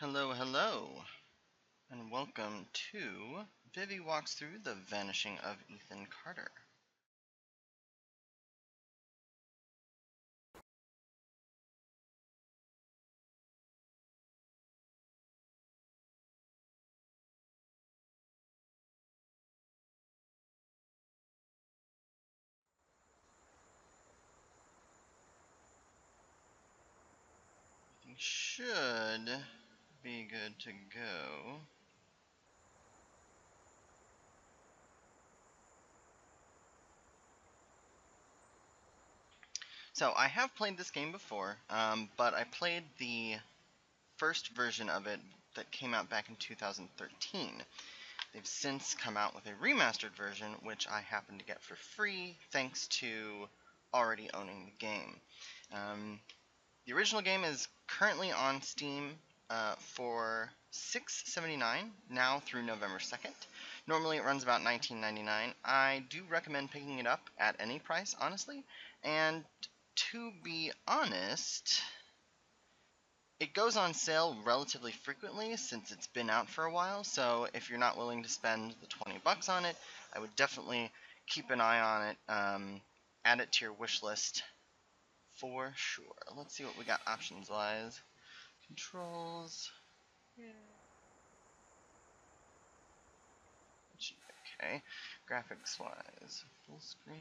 Hello, hello, and welcome to Vivi Walks Through the Vanishing of Ethan Carter. Everything should be good to go. So, I have played this game before, but I played the first version of it that came out back in 2013. They've since come out with a remastered version, which I happened to get for free thanks to already owning the game. The original game is currently on Steam for $6.79 now through November 2nd. Normally it runs about $19.99. I do recommend picking it up at any price, honestly. And to be honest, it goes on sale relatively frequently since it's been out for a while. So if you're not willing to spend the $20 on it, I would definitely keep an eye on it. Add it to your wish list. For sure. Let's see what we got options wise. Controls. Okay. Graphics wise. Full screen.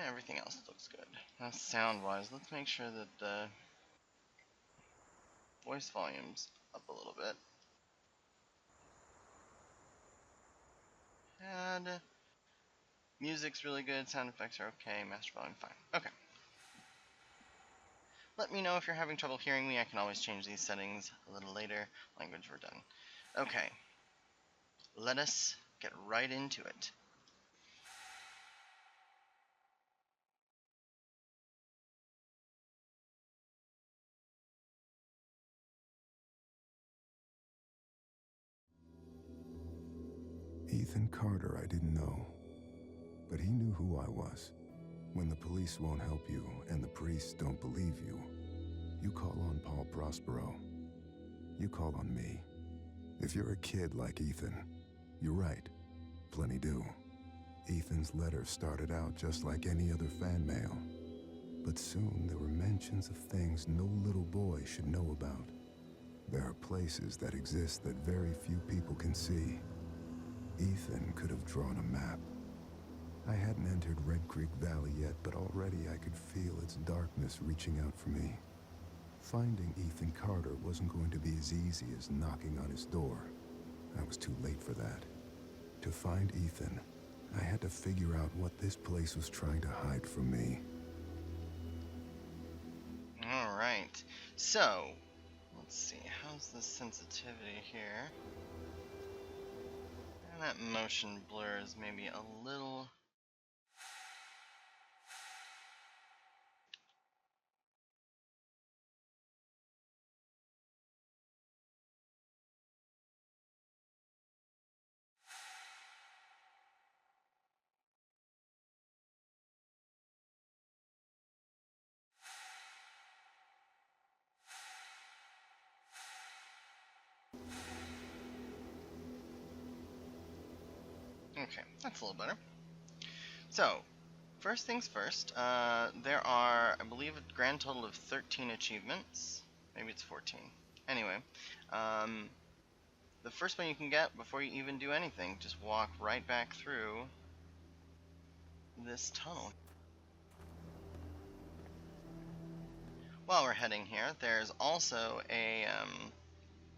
Everything else looks good. Now sound wise, let's make sure that the voice volume's up a little bit. And music's really good. Sound effects are okay. Master volume fine. Okay. Let me know if you're having trouble hearing me. I can always change these settings a little later. Language, we're done. Okay. Let us get right into it. Ethan Carter I didn't know, but he knew who I was. When the police won't help you and the priests don't believe you, you call on Paul Prospero. You call on me. If you're a kid like Ethan, you're right. Plenty do. Ethan's letter started out just like any other fan mail. But soon there were mentions of things no little boy should know about. There are places that exist that very few people can see. Ethan could have drawn a map. I hadn't entered Red Creek Valley yet, but already I could feel its darkness reaching out for me. Finding Ethan Carter wasn't going to be as easy as knocking on his door. I was too late for that. To find Ethan, I had to figure out what this place was trying to hide from me. Alright, so, let's see, how's the sensitivity here? And that motion blur is maybe a little... Okay, that's a little better. So, first things first, there are, I believe, a grand total of 13 achievements. Maybe it's 14. Anyway, the first one you can get before you even do anything, just walk right back through this tunnel. While we're heading here, there's also a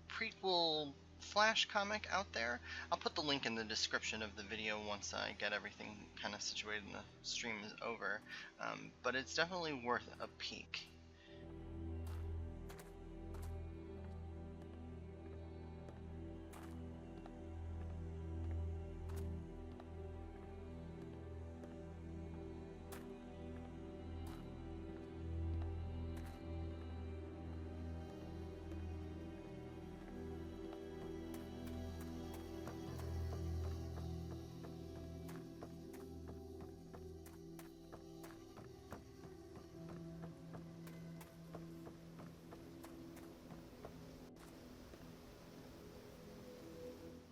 prequel Flash comic out there. I'll put the link in the description of the video once I get everything kind of situated and the stream is over, but it's definitely worth a peek.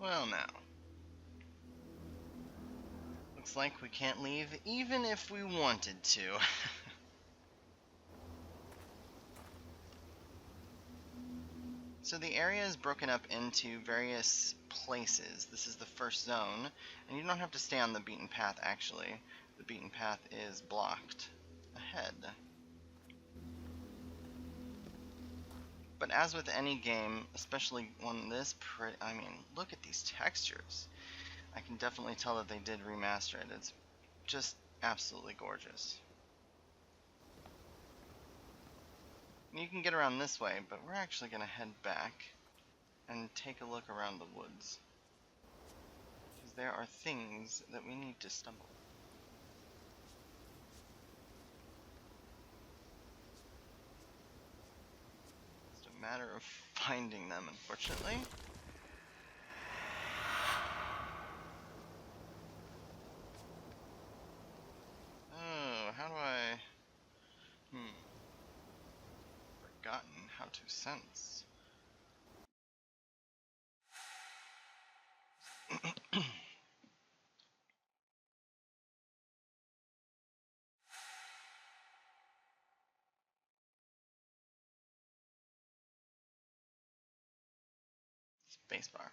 Well, now. Looks like we can't leave even if we wanted to. So the area is broken up into various places. This is the first zone, and you don't have to stay on the beaten path actually. The beaten path is blocked ahead. But as with any game, especially one this pretty, I mean, look at these textures. I can definitely tell that they did remaster it. It's just absolutely gorgeous. You can get around this way, but we're actually going to head back and take a look around the woods. Because there are things that we need to stumble. It's a matter of finding them, unfortunately. Oh, how do I... Forgotten how to sense. Spacebar.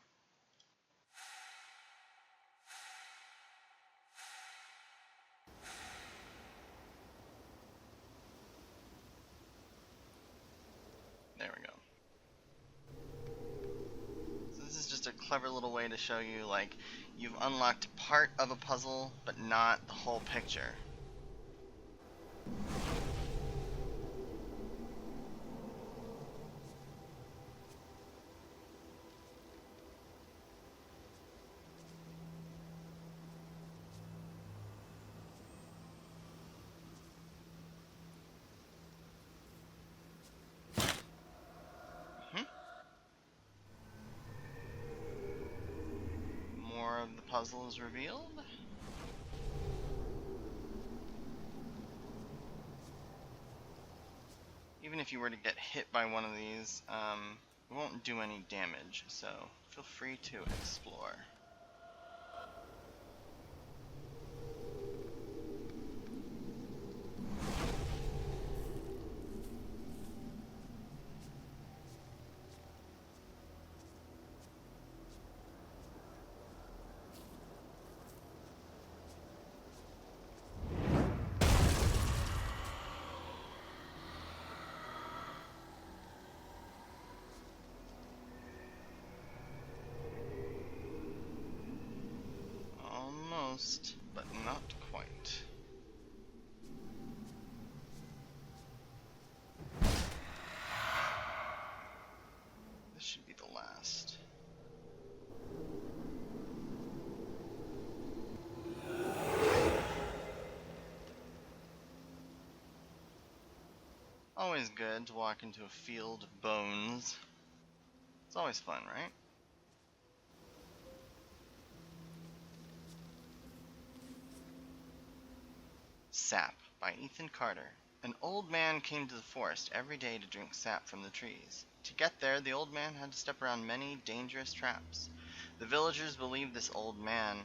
There we go. So this is just a clever little way to show you, like, you've unlocked part of a puzzle, but not the whole picture. More of the puzzle is revealed. Even if you were to get hit by one of these, it won't do any damage, so feel free to explore. Almost, but not quite. This should be the last. Always good to walk into a field of bones. It's always fun, right? Sap by Ethan Carter. An old man came to the forest every day to drink sap from the trees. To get there, the old man had to step around many dangerous traps. The villagers believed this old man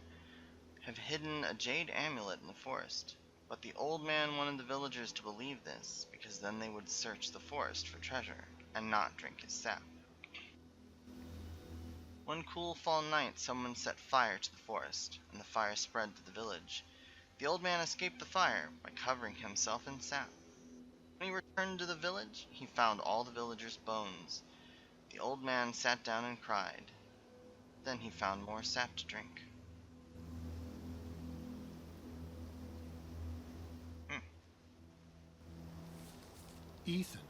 had hidden a jade amulet in the forest. But the old man wanted the villagers to believe this, because then they would search the forest for treasure, and not drink his sap. One cool fall night, someone set fire to the forest, and the fire spread to the village. The old man escaped the fire by covering himself in sap. When he returned to the village, he found all the villagers' bones. The old man sat down and cried. Then he found more sap to drink. Ethan,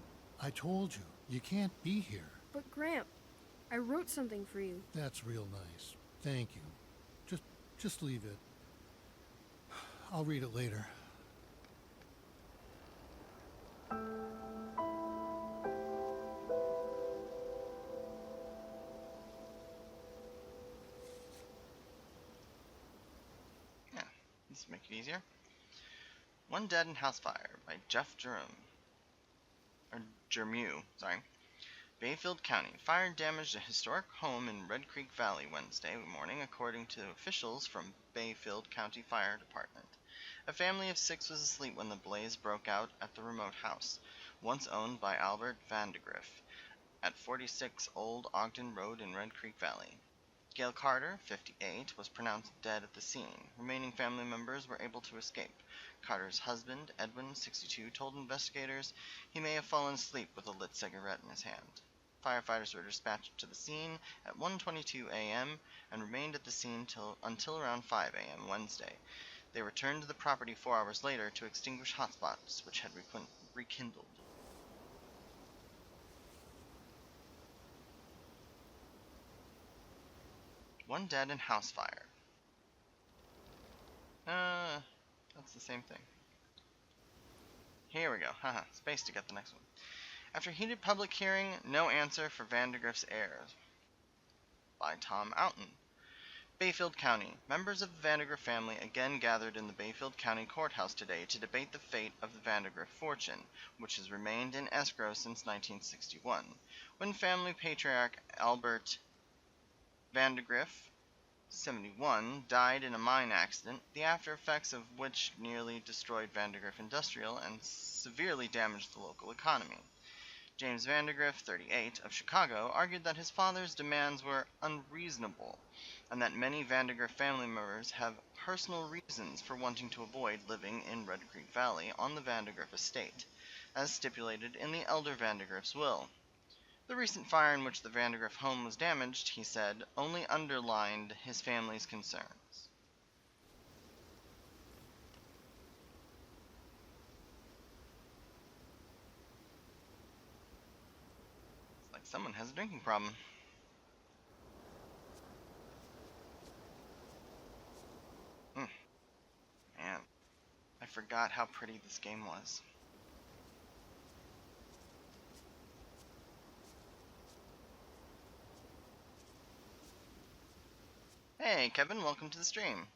I told you, you can't be here. But Gramp, I wrote something for you. That's real nice. Thank you. Just leave it. I'll read it later. Yeah, this will make it easier. One Dead in House Fire by Jeff Jermew, sorry. Bayfield County. Fire damaged a historic home in Red Creek Valley Wednesday morning, according to officials from Bayfield County Fire Department. A family of 6 was asleep when the blaze broke out at the remote house, once owned by Albert Vandegrift, at 46 Old Ogden Road in Red Creek Valley. Gail Carter, 58, was pronounced dead at the scene. Remaining family members were able to escape. Carter's husband, Edwin, 62, told investigators he may have fallen asleep with a lit cigarette in his hand. Firefighters were dispatched to the scene at 1:22 a.m. and remained at the scene until around 5 a.m. Wednesday. They returned to the property 4 hours later to extinguish hotspots, which had rekindled. One dead in house fire. That's the same thing. Here we go. Haha, space to get the next one. After heated public hearing, no answer for Vandegrift's heirs. By Tom Outen. Bayfield County. Members of the Vandegrift family again gathered in the Bayfield County Courthouse today to debate the fate of the Vandegrift fortune, which has remained in escrow since 1961, when family patriarch Albert Vandegrift, 71, died in a mine accident, the after effects of which nearly destroyed Vandegrift Industrial and severely damaged the local economy. James Vandegrift, 38, of Chicago, argued that his father's demands were unreasonable, and that many Vandegrift family members have personal reasons for wanting to avoid living in Red Creek Valley on the Vandegrift estate, as stipulated in the elder Vandegrift's will. The recent fire in which the Vandegrift home was damaged, he said, only underlined his family's concerns. It's like someone has a drinking problem. Man, I forgot how pretty this game was. Hey, Kevin, welcome to the stream.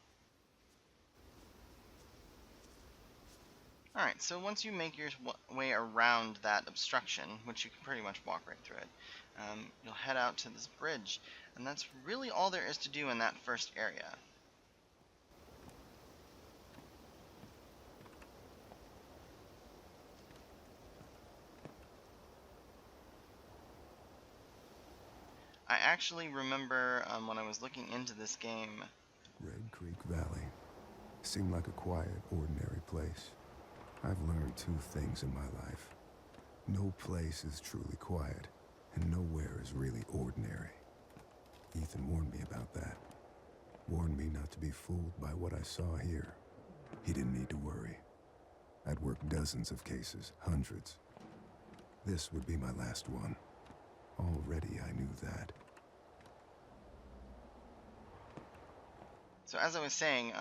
Alright, so once you make your way around that obstruction, which you can pretty much walk right through it, you'll head out to this bridge, and that's really all there is to do in that first area. I actually remember when I was looking into this game. Red Creek Valley seemed like a quiet, ordinary place. I've learned 2 things in my life. No place is truly quiet, and nowhere is really ordinary. Ethan warned me about that. Warned me not to be fooled by what I saw here. He didn't need to worry. I'd worked dozens of cases, hundreds. This would be my last one. Already I knew that. So as I was saying,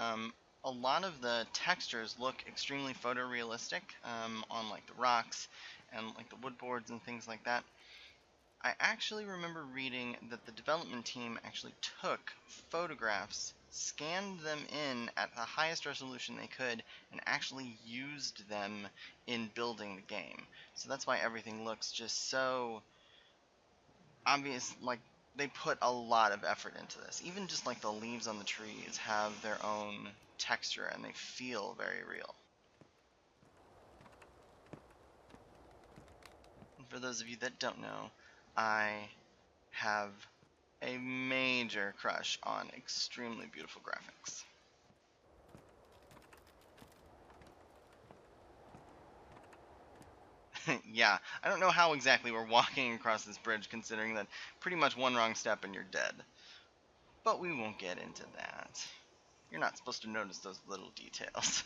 a lot of the textures look extremely photorealistic on like the rocks and like the wood boards and things like that. I actually remember reading that the development team actually took photographs, scanned them in at the highest resolution they could, and actually used them in building the game. So that's why everything looks just so obvious. Like, they put a lot of effort into this. Even just like the leaves on the trees have their own texture and they feel very real. And for those of you that don't know, I have a major crush on extremely beautiful graphics. Yeah, I don't know how exactly we're walking across this bridge, considering that pretty much one wrong step and you're dead. But we won't get into that. You're not supposed to notice those little details.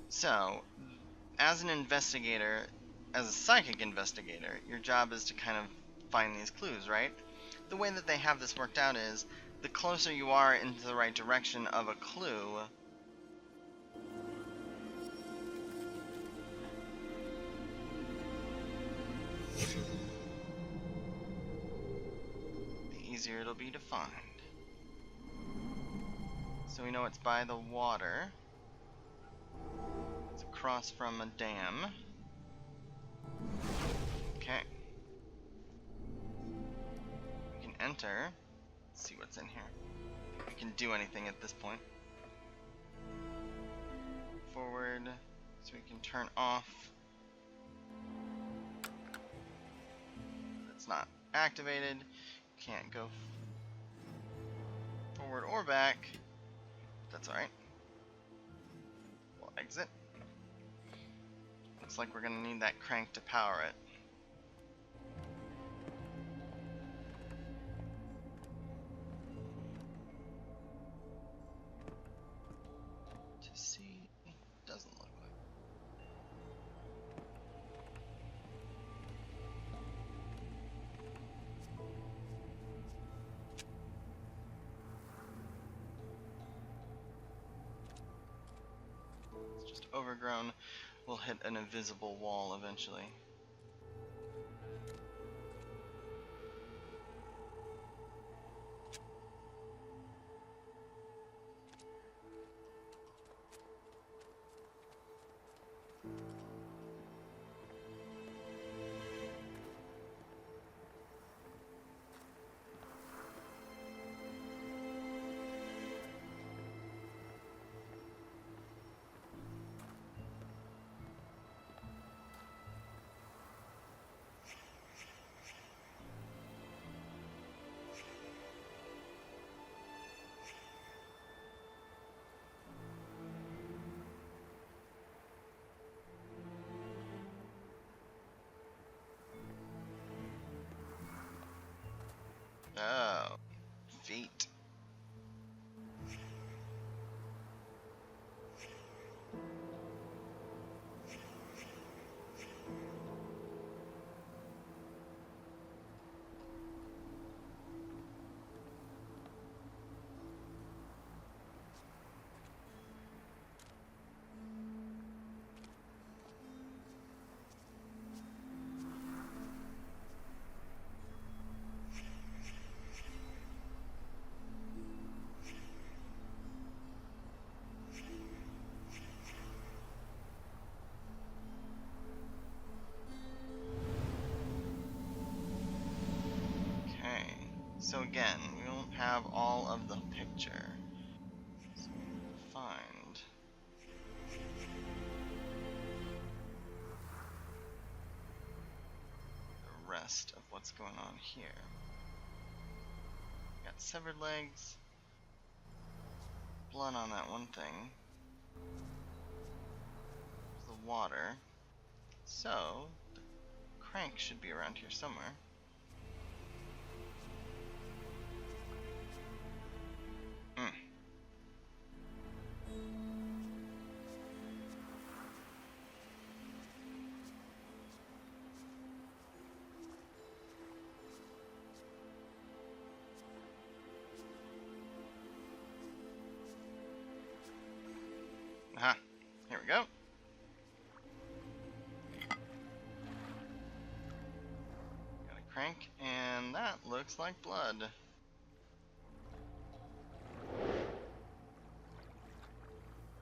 So, as an investigator, as a psychic investigator, your job is to kind of find these clues, right? The way that they have this worked out is, the closer you are into the right direction of a clue, the easier it'll be to find. So we know it's by the water. It's across from a dam. Okay. We can enter. Let's see what's in here. If we can do anything at this point. Forward, so we can turn off. It's not activated. Can't go forward or back. That's alright. We'll exit. Looks like we're gonna need that crank to power it. To see, doesn't look like. It's just overgrown. We'll hit an invisible wall eventually. Oh, feet. So again, we don't have all of the picture. So we need to find the rest of what's going on here. We got severed legs, blood on that one thing. There's the water. So the crank should be around here somewhere. Aha, here we go. Got a crank, and that looks like blood.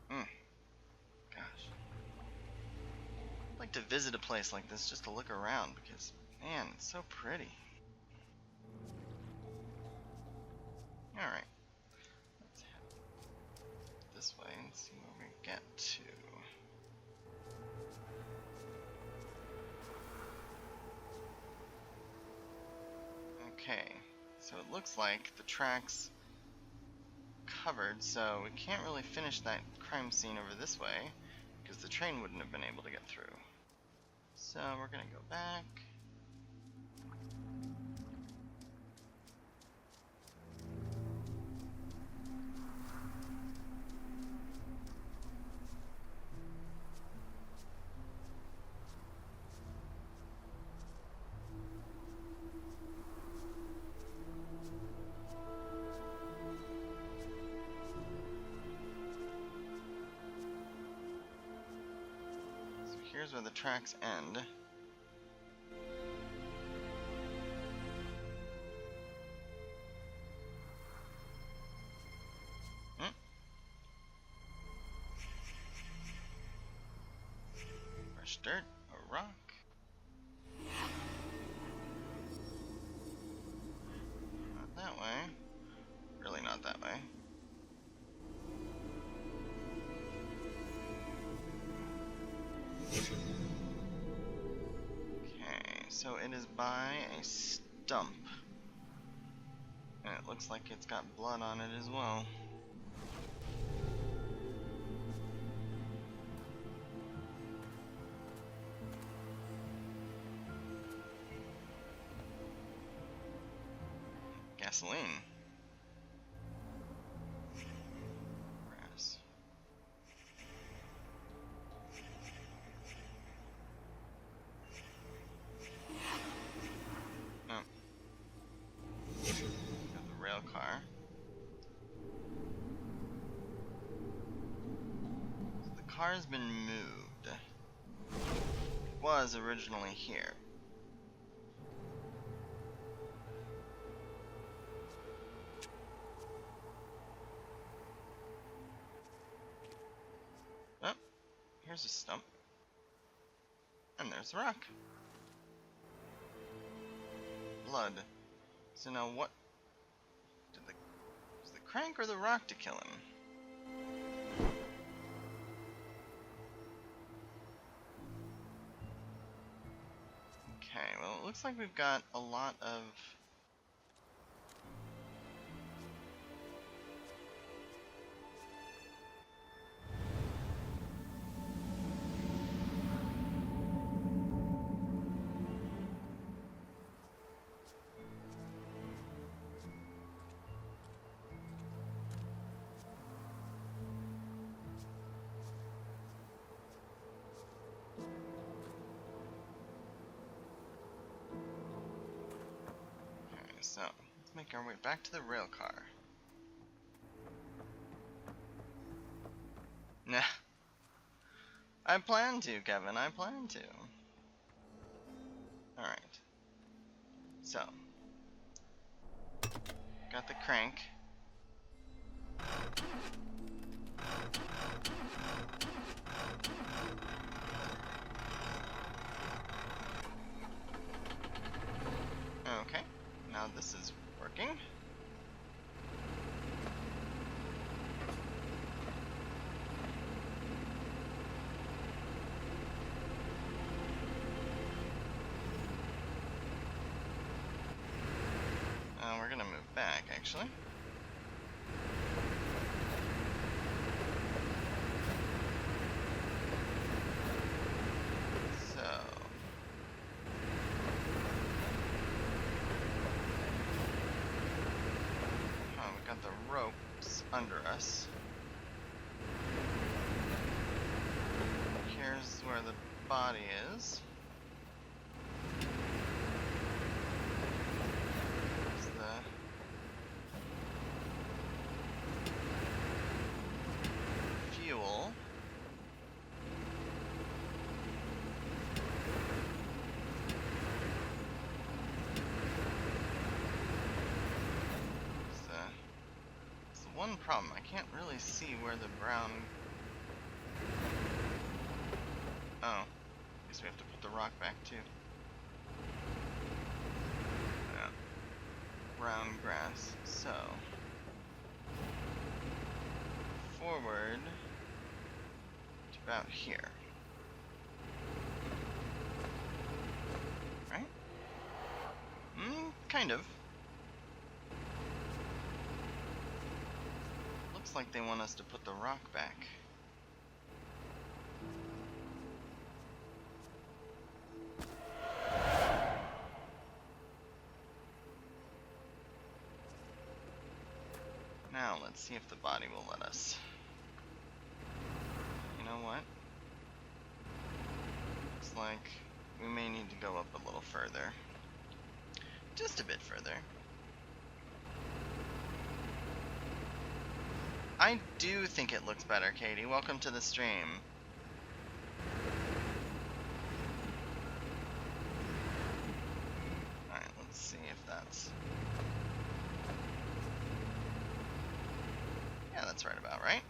Gosh. I'd like to visit a place like this just to look around because, man, it's so pretty. Alright. Let's head this way and see where we get to. Okay, so it looks like the track's covered, so we can't really finish that crime scene over this way because the train wouldn't have been able to get through. So we're gonna go back. Here's where the tracks end. Dirt, a rock. Not that way. Really not that way. Okay, so it is by a stump. And it looks like it's got blood on it as well. Gasoline. Grass. Oh. Got the rail car. So the car's been moved. It was originally here. Oh, here's a stump. And there's the rock. Blood. So now what? Was the crank or the rock to kill him? Okay, well it looks like we've got a lot of... So, let's make our way back to the rail car. Nah. I plan to, Kevin, I plan to. Alright. So. Got the crank. Okay. Now this is working. We're gonna move back, actually. So... we got the ropes under us. Here's where the body is. There's the fuel. One problem, I can't really see where the brown... Oh, I guess we have to put the rock back too. Yeah. Brown grass, so... forward to about here. Right? Kind of. Looks like they want us to put the rock back. Now let's see if the body will let us. You know what? Looks like we may need to go up a little further. Just a bit further. I do think it looks better, Katie. Welcome to the stream. Alright, let's see if that's... yeah, that's right about right.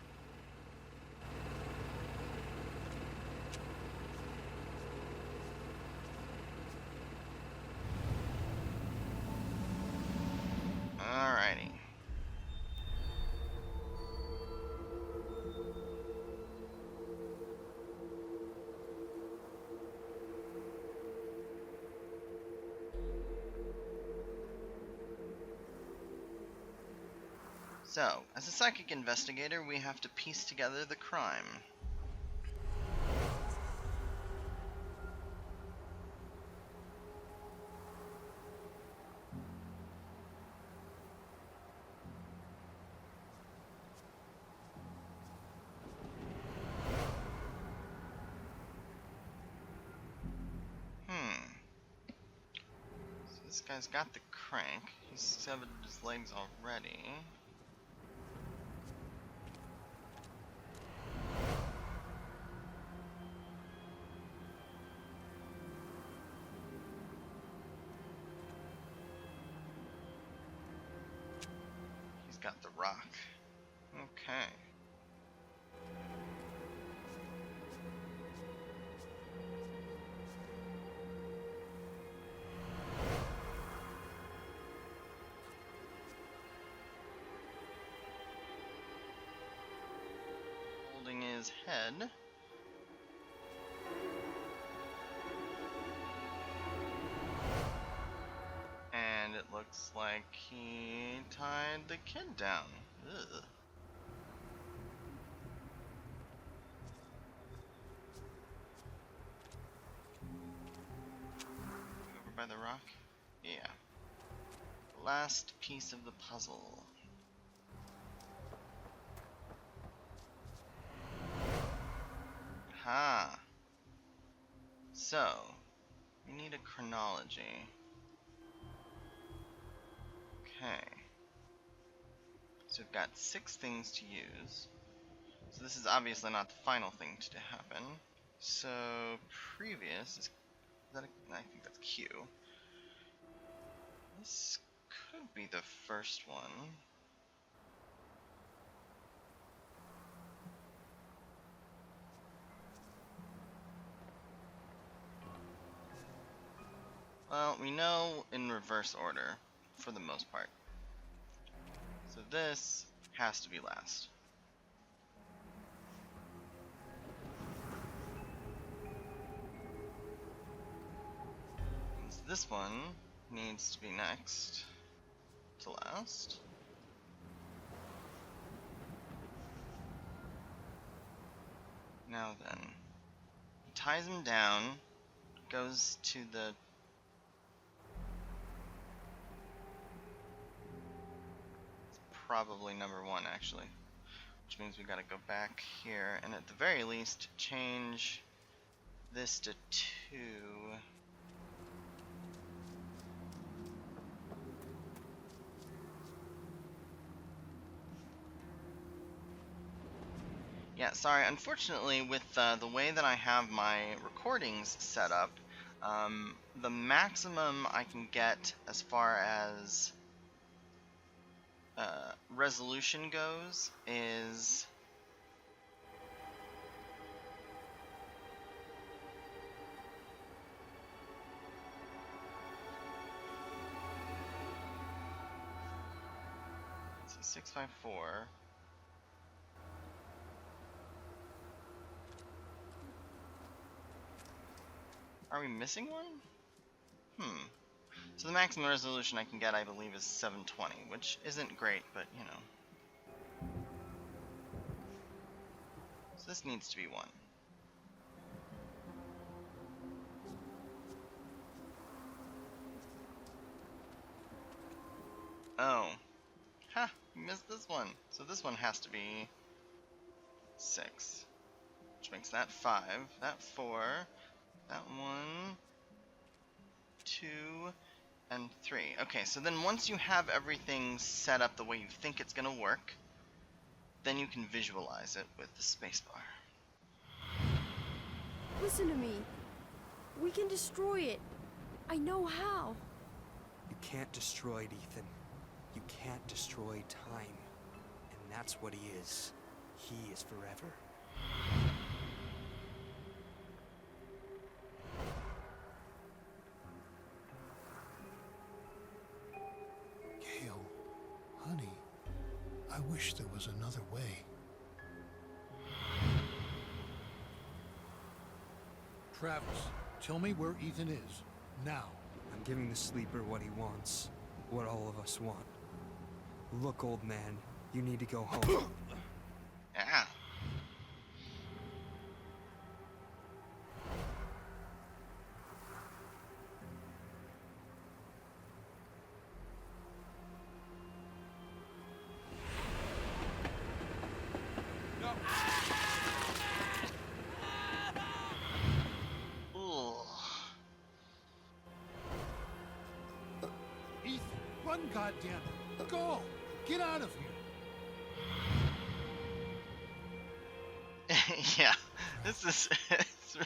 So, as a psychic investigator, we have to piece together the crime. So this guy's got the crank. He's severed his legs already. He's got the rock. Okay. Holding his head. And it looks like he tied the kid down. Ugh. Over by the rock? Yeah. Last piece of the puzzle. Ha! So, we need a chronology. Okay. So we've got 6 things to use. So this is obviously not the final thing to happen. So previous is that I think that's Q. This could be the first one. Well, we know in reverse order for the most part. So this has to be last. So this one needs to be next to last. Now then, he ties him down, goes to the probably number 1 actually, which means we gotta go back here and at the very least change this to 2. Yeah, sorry, unfortunately with the way that I have my recordings set up, the maximum I can get as far as resolution goes is let's see, 654. Are we missing one? So the maximum resolution I can get, I believe, is 720, which isn't great, but you know. So this needs to be 1. Oh. Ha! We missed this one. So this one has to be 6. Which makes that 5. That 4. That 1. 2. And 3. Okay, so then once you have everything set up the way you think it's gonna work, then you can visualize it with the spacebar. Listen to me. We can destroy it. I know how. You can't destroy it, Ethan. You can't destroy time. And that's what he is. He is forever. Gale, honey, I wish there was another way. Travis, tell me where Ethan is. Now. I'm giving the sleeper what he wants. What all of us want. Look, old man. You need to go home. Ah. Ooh. Ethan, run, goddammit. Go! Get out of here. Yeah, this is it's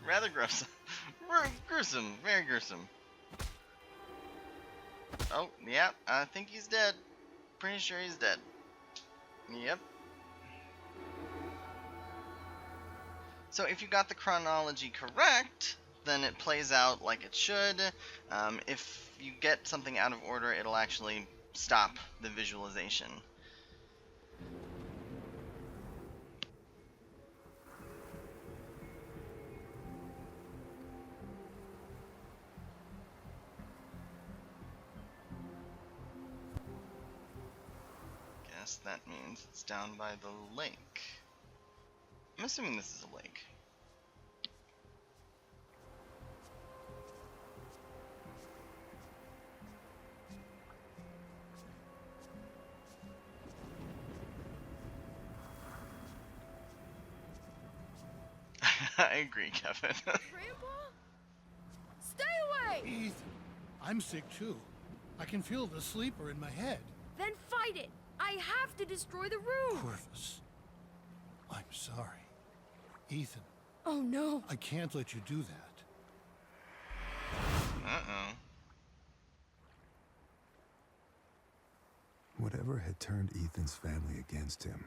rather gruesome. Gruesome, very gruesome. Oh, yeah, I think he's dead. Pretty sure he's dead. Yep. So if you got the chronology correct, then it plays out like it should. If you get something out of order, it'll actually stop the visualization. Guess that means it's down by the lake. I'm assuming this is a lake. I agree, Kevin. Grandpa? Stay away! Ethan, I'm sick too. I can feel the sleeper in my head. Then fight it! I have to destroy the room! Corvus, I'm sorry. Ethan, Oh no. I can't let you do that. Uh-oh. Whatever had turned Ethan's family against him,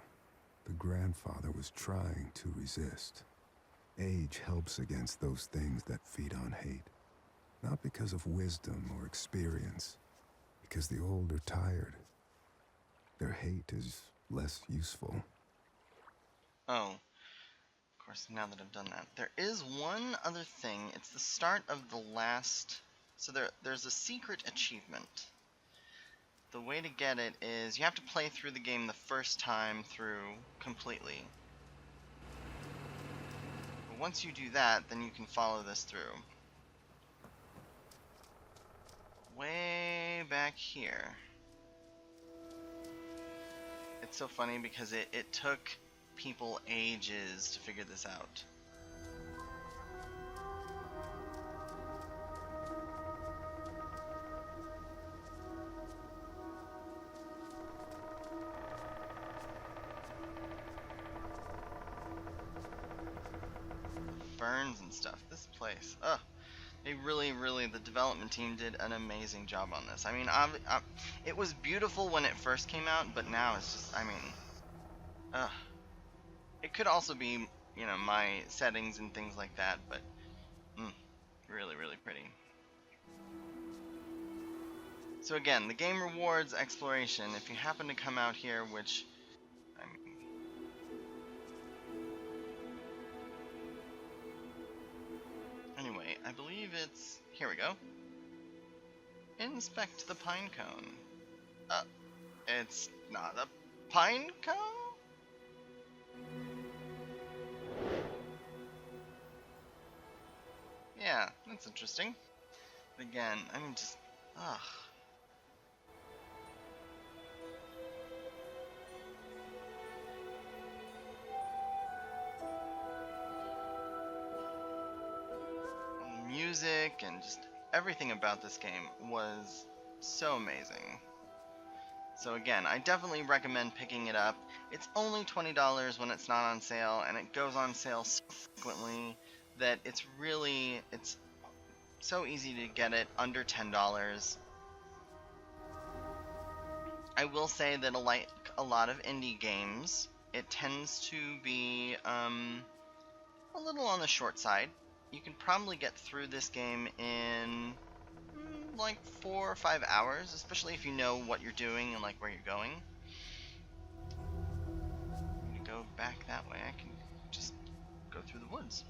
the grandfather was trying to resist. Age helps against those things that feed on hate. Not because of wisdom or experience, because the old are tired. Their hate is less useful. Oh. Of course, now that I've done that. There is one other thing. It's the start of the last... So there's a secret achievement. The way to get it is you have to play through the game the first time through completely. But once you do that, then you can follow this through. Way back here. It's so funny because it took people ages to figure this out. Ferns and stuff. This place. Ugh. They really, the development team did an amazing job on this. I mean, it was beautiful when it first came out, but now it's just, I mean, ugh. It could also be, you know, my settings and things like that, but really pretty. So again, the game rewards exploration. If you happen to come out here, which, I mean, anyway, I believe it's, here we go. Inspect the pine cone. It's not a pine cone? Yeah, that's interesting. But again, I mean, just, ugh. The music and just everything about this game was so amazing. So again, I definitely recommend picking it up. It's only $20 when it's not on sale, and it goes on sale so frequently that it's so easy to get it under $10. I will say that like a lot of indie games, it tends to be a little on the short side. You can probably get through this game in like 4 or 5 hours, especially if you know what you're doing and like where you're going. I'm gonna go back that way. I can just go through the woods.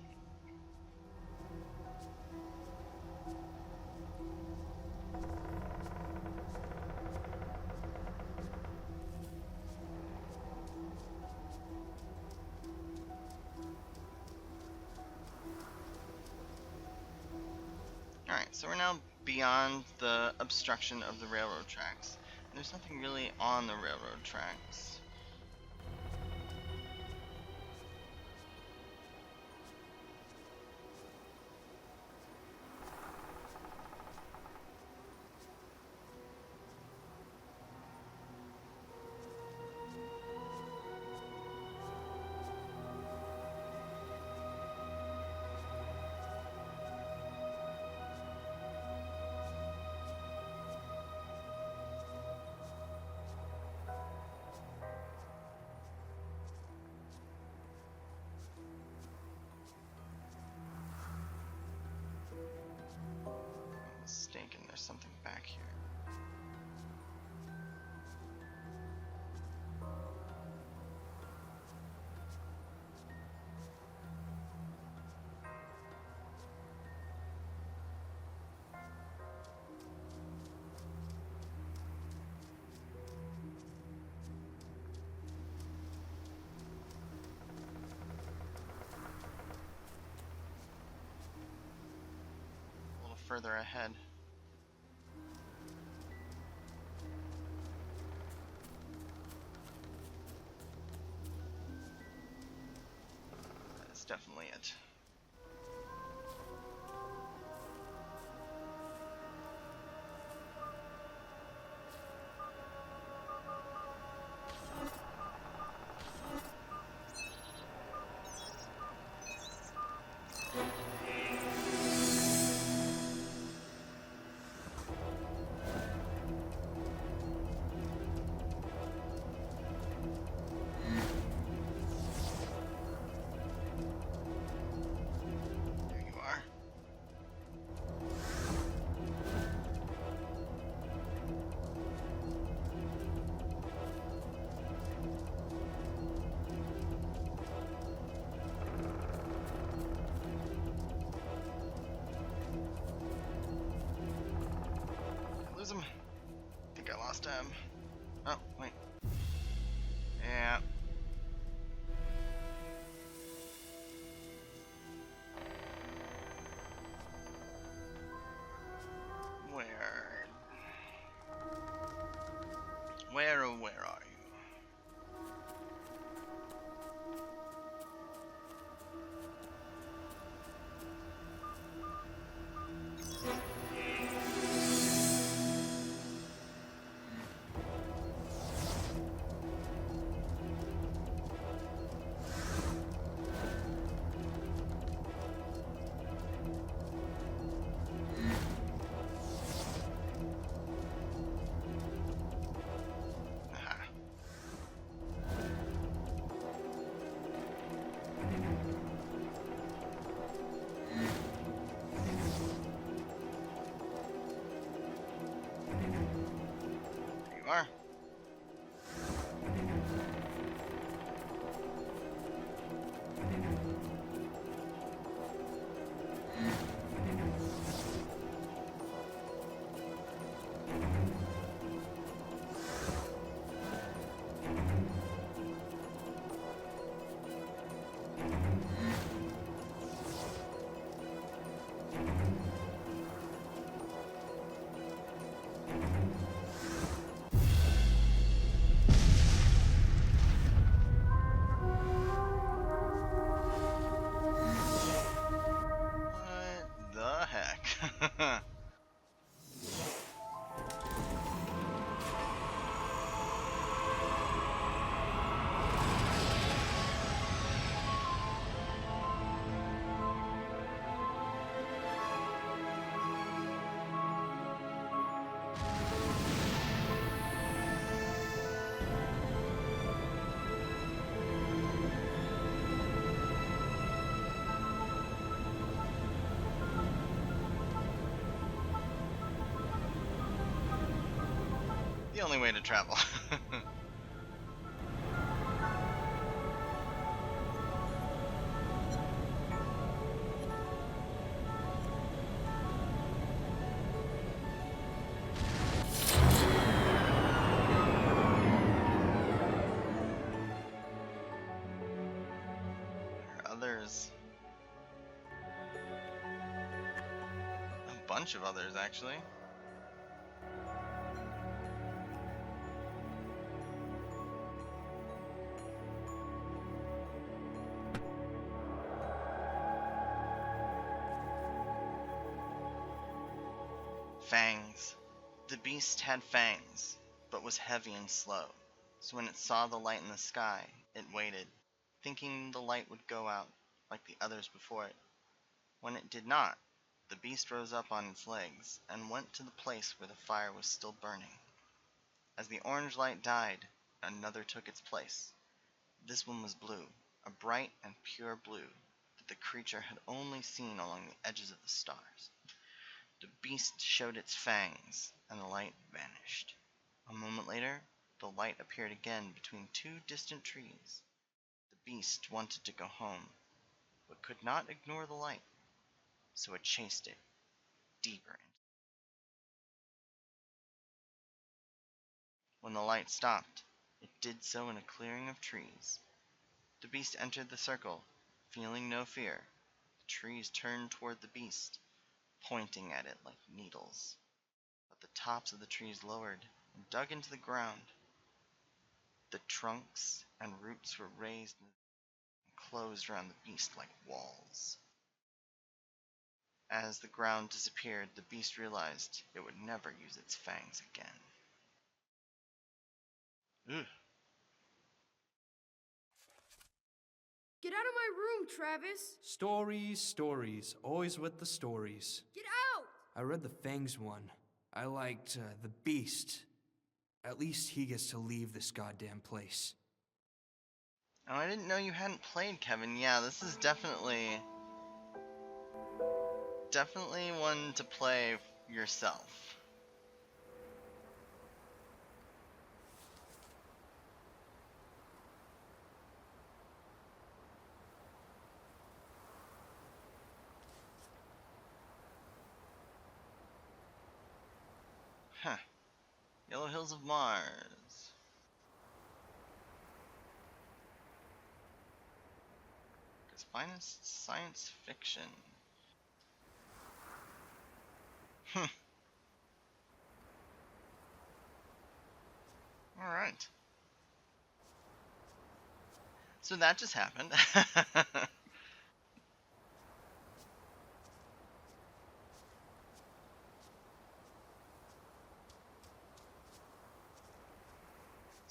So we're now beyond the obstruction of the railroad tracks. There's nothing really on the railroad tracks. Mistaken, there's something back here. A little further ahead. That's definitely it. There you are. Did I lose him? I think I lost him. Oh, wait. Yeah. Where? Where, oh, where are you? Aha. There you are. What the heck? The only way to travel. There are others. bunch of others, actually. Fangs. The beast had fangs, but was heavy and slow, so when it saw the light in the sky, it waited, thinking the light would go out, like the others before it. When it did not, the beast rose up on its legs, and went to the place where the fire was still burning. As the orange light died, another took its place. This one was blue, a bright and pure blue, that the creature had only seen along the edges of the stars. The beast showed its fangs, and the light vanished. A moment later, the light appeared again between two distant trees. The beast wanted to go home, but could not ignore the light, so it chased it deeper. When the light stopped, it did so in a clearing of trees. The beast entered the circle, feeling no fear. The trees turned toward the beast, pointing at it like needles. But the tops of the trees lowered and dug into the ground. The trunks and roots were raised and closed around the beast like walls. As the ground disappeared, the beast realized it would never use its fangs again. Ugh. Get out of my room, Travis! Stories, always with the stories. Get out! I read the Fangs one. I liked the Beast. At least he gets to leave this goddamn place. Oh, I didn't know you hadn't played, Kevin. Yeah, this is definitely one to play yourself. Huh. Yellow Hills of Mars. Its finest science fiction. Alright. So that just happened.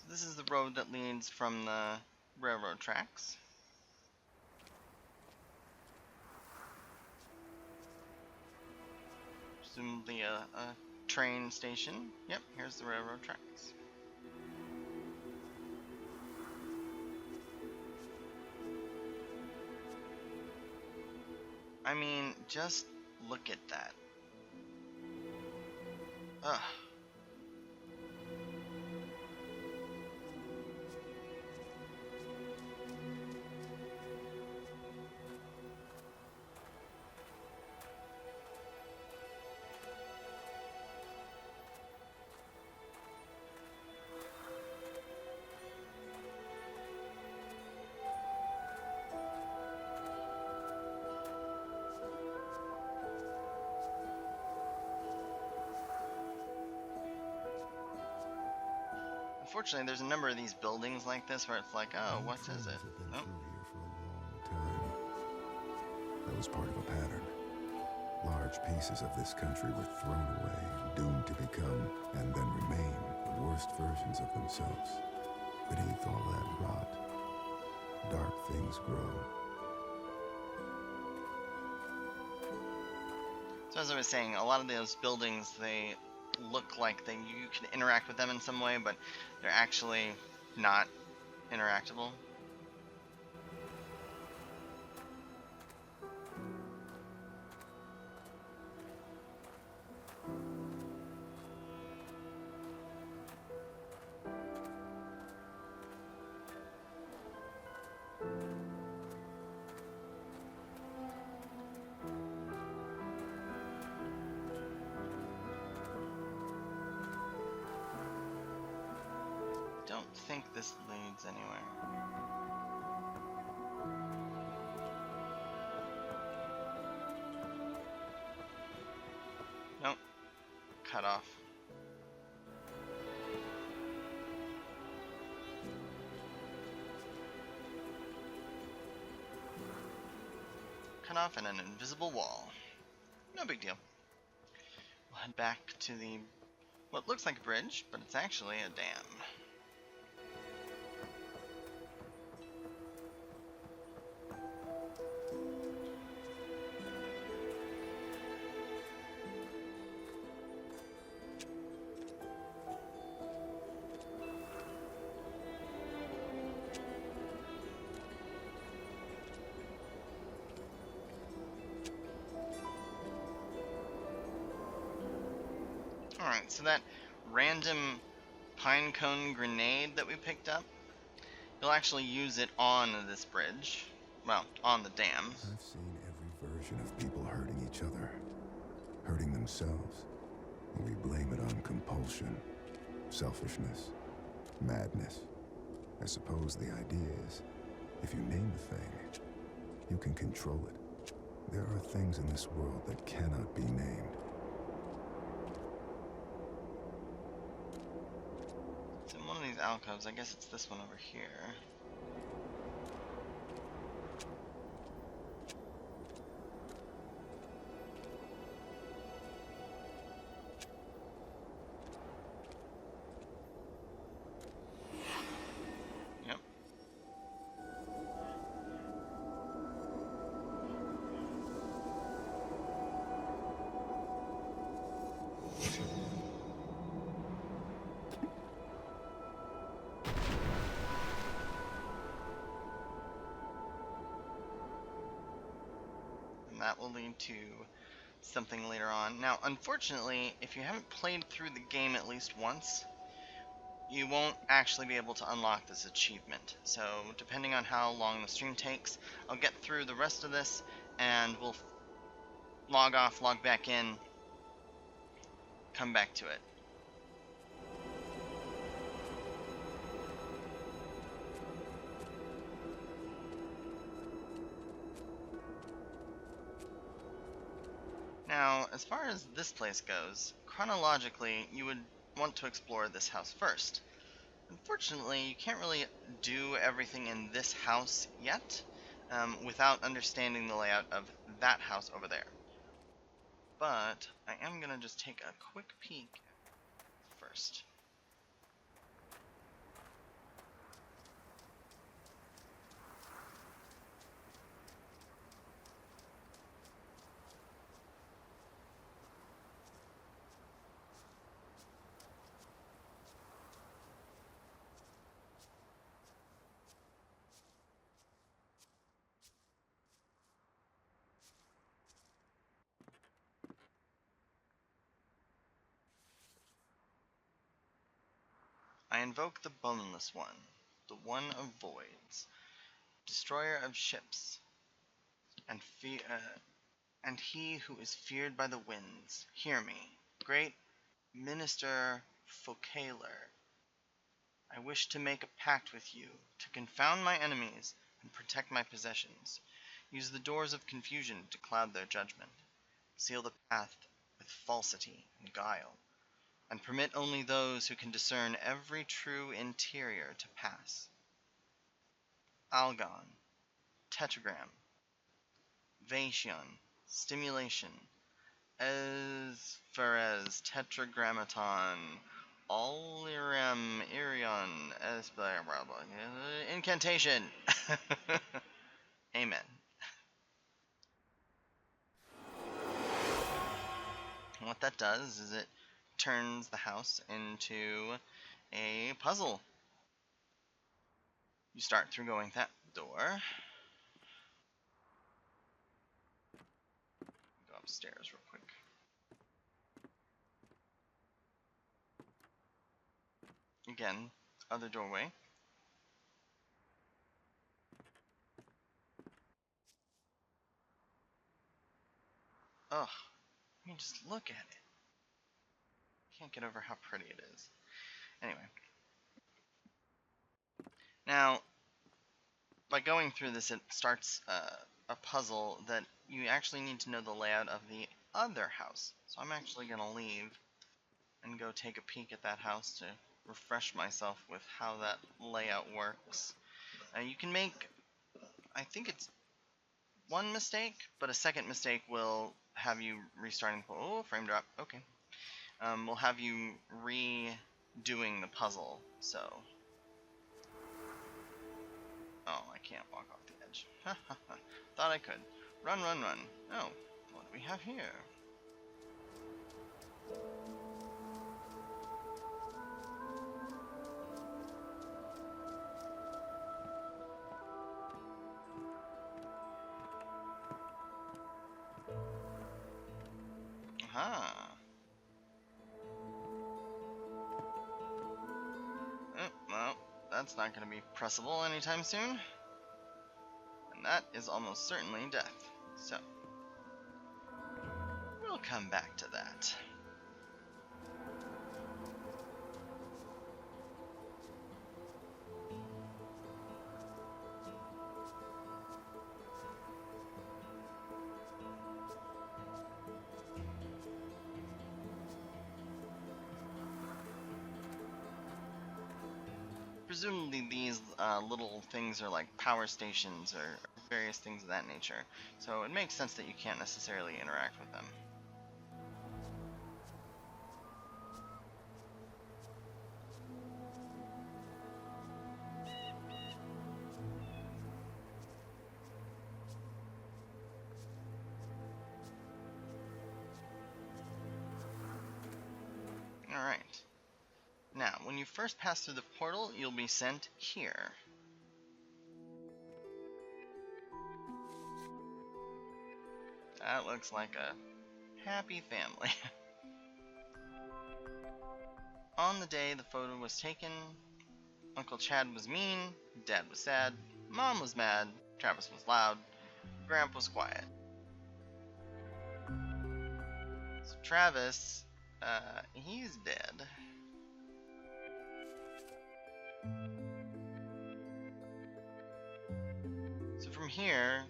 This is the road that leads from the railroad tracks. Presumably a train station. Yep, here's the railroad tracks. I mean, just look at that. Ugh. Unfortunately, there's a number of these buildings like this where it's like, oh, what is it? Have been Oh. through here for a long time. That was part of a pattern. Large pieces of this country were thrown away, doomed to become, and then remain, the worst versions of themselves. Beneath all that rot, dark things grow. So as I was saying, a lot of those buildings, they look like you can interact with them in some way, but they're actually not interactable. Don't think this leads anywhere. cut off. Cut off and an invisible wall. No big deal. We'll head back to the what looks like a bridge, but it's actually a dam. Alright, so that random pine cone grenade that we picked up, you'll actually use it on this bridge. Well, on the dam. I've seen every version of people hurting each other, hurting themselves. We blame it on compulsion, selfishness, madness. I suppose the idea is, if you name the thing, you can control it. There are things in this world that cannot be named. It's in one of these alcoves. I guess it's this one over here. Yep. And that will lead to something later on. Now, unfortunately, if you haven't played through the game at least once, you won't actually be able to unlock this achievement. So, depending on how long the stream takes, I'll get through the rest of this, and we'll log off, log back in, come back to it. Now, as far as this place goes, chronologically, you would want to explore this house first. Unfortunately, you can't really do everything in this house yet without understanding the layout of that house over there. But I am going to just take a quick peek first. I invoke the Boneless One, the One of Voids, Destroyer of Ships, and he who is feared by the winds. Hear me, great Minister Focaler. I wish to make a pact with you, to confound my enemies and protect my possessions. Use the doors of confusion to cloud their judgment. Seal the path with falsity and guile, and permit only those who can discern every true interior to pass. Algon, Tetragram, Vation, Stimulation, Esferes, Tetragrammaton, Olyrem, Irion, Incantation! Amen. And what that does is it turns the house into a puzzle. You start through going that door. Go upstairs real quick. Again, other doorway. Ugh, I mean, just look at it. Can't get over how pretty it is. Anyway. Now, by going through this, it starts a puzzle that you actually need to know the layout of the other house. So I'm actually going to leave and go take a peek at that house to refresh myself with how that layout works. You can make, I think it's one mistake, but a second mistake will have you restarting. Oh, frame drop. Okay. Will have you redoing the puzzle. So, oh, I can't walk off the edge. Thought I could. Run, run, run. Oh, what do we have here? Aha. Well, that's not going to be pressable anytime soon. And that is almost certainly death. So, we'll come back to that. Presumably these little things are like power stations or various things of that nature, so it makes sense that you can't necessarily interact with them. Alright. Now, when you first pass through the portal, you'll be sent here. That looks like a happy family. On the day the photo was taken, Uncle Chad was mean, Dad was sad, Mom was mad, Travis was loud, Gramp was quiet. So Travis, he's dead. So from here,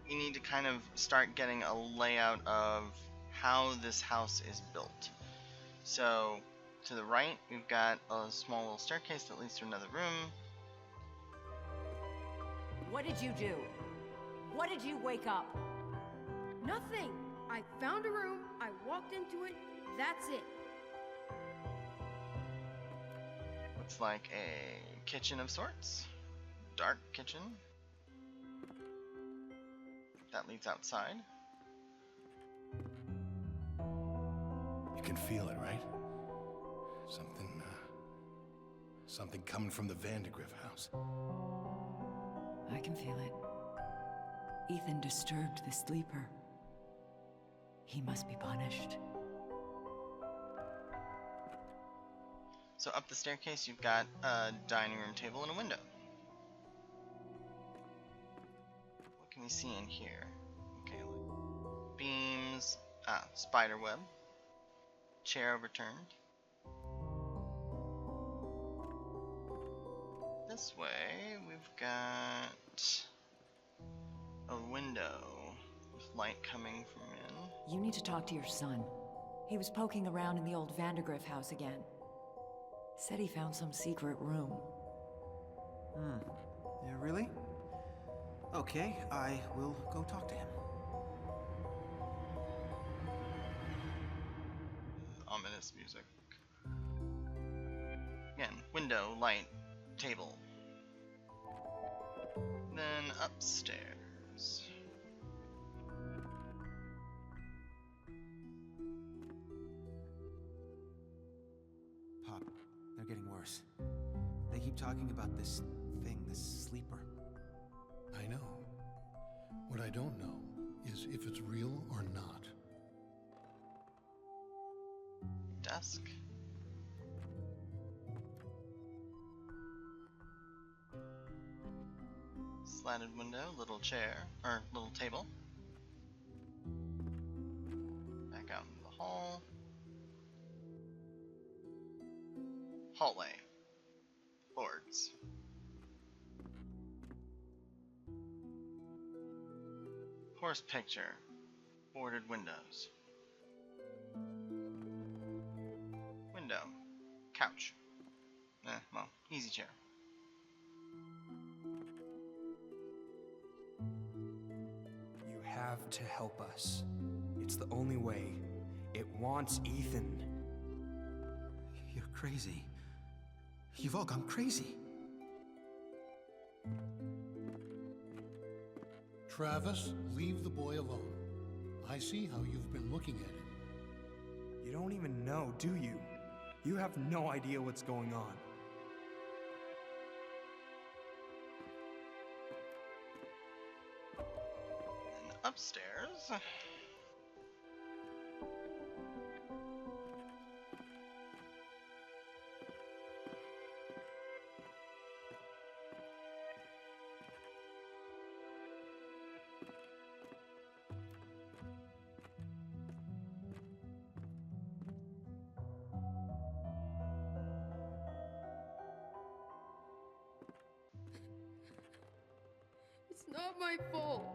you need to kind of start getting a layout of how this house is built. So to the right, we've got a small little staircase that leads to another room. What did you do? What did you wake up? Nothing. I found a room, I walked into it, that's it. Looks like a kitchen of sorts. Dark kitchen. That leads outside. You can feel it, right? Something coming from the Vandergriff house. I can feel it. Ethan disturbed the sleeper. He must be punished. So up the staircase, you've got a dining room table and a window. What can we see in here? Okay, beams, spider web, chair overturned. This way, we've got a window with light coming from in. You need to talk to your son. He was poking around in the old Vandergriff house again. Said he found some secret room. Yeah, really? Okay, I will go talk to him. Ominous music. Again, window, light, table. Then upstairs. Pop, they're getting worse. They keep talking about this thing, this sleeper. I know. What I don't know is if it's real or not. Desk. Slatted window, little chair, or little table. Back out into the hall. Hallway. Boards. Horse picture. Boarded windows. couch. Well, easy chair. You have to help us. It's the only way. It wants Ethan. You're crazy. You've all gone crazy. Travis, leave the boy alone. I see how you've been looking at him. You don't even know, do you? You have no idea what's going on. And upstairs. It's not my fault.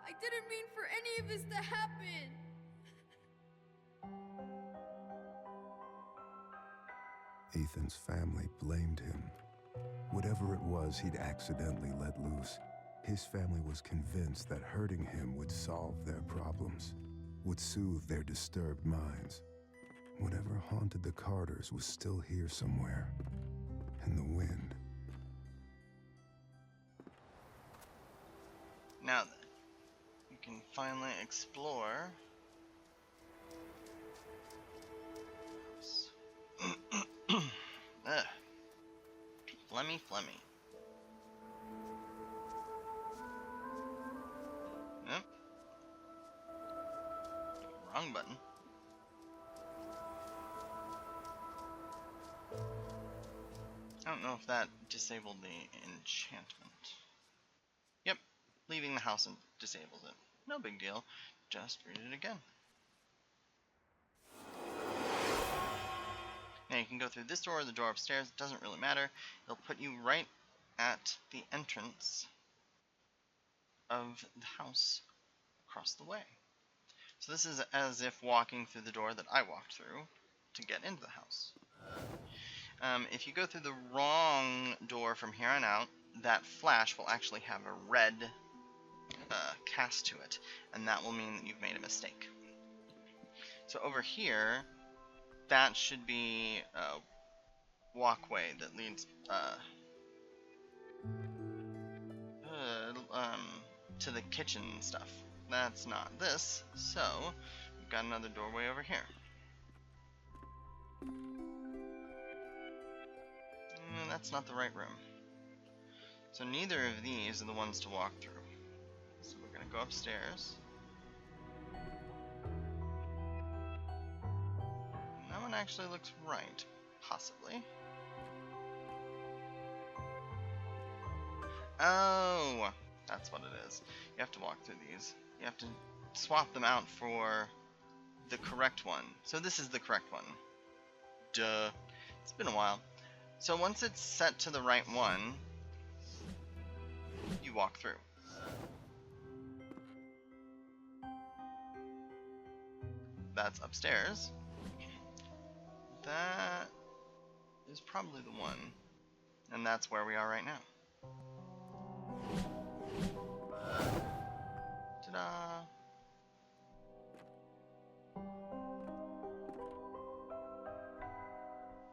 I didn't mean for any of this to happen. Ethan's family blamed him. Whatever it was he'd accidentally let loose, his family was convinced that hurting him would solve their problems, would soothe their disturbed minds. Whatever haunted the Carters was still here somewhere, in the wind. Now then, you can finally explore. Ugh. Phlegmy. Yep. Wrong button. I don't know if that disabled the enchantment. Yep, leaving the house and disables it. No big deal. Just read it again. Now you can go through this door or the door upstairs. It doesn't really matter. It'll put you right at the entrance of the house across the way. So this is as if walking through the door that I walked through to get into the house. If you go through the wrong door from here on out, that flash will actually have a red cast to it, and that will mean that you've made a mistake. So over here, that should be a walkway that leads to the kitchen stuff. That's not this, so we've got another doorway over here. That's not the right room. So neither of these are the ones to walk through. So we're going to go upstairs. That one actually looks right. Possibly. Oh! That's what it is. You have to walk through these. You have to swap them out for the correct one. So this is the correct one. Duh. It's been a while. So once it's set to the right one, you walk through. That's upstairs. That is probably the one. And that's where we are right now. Ta-da!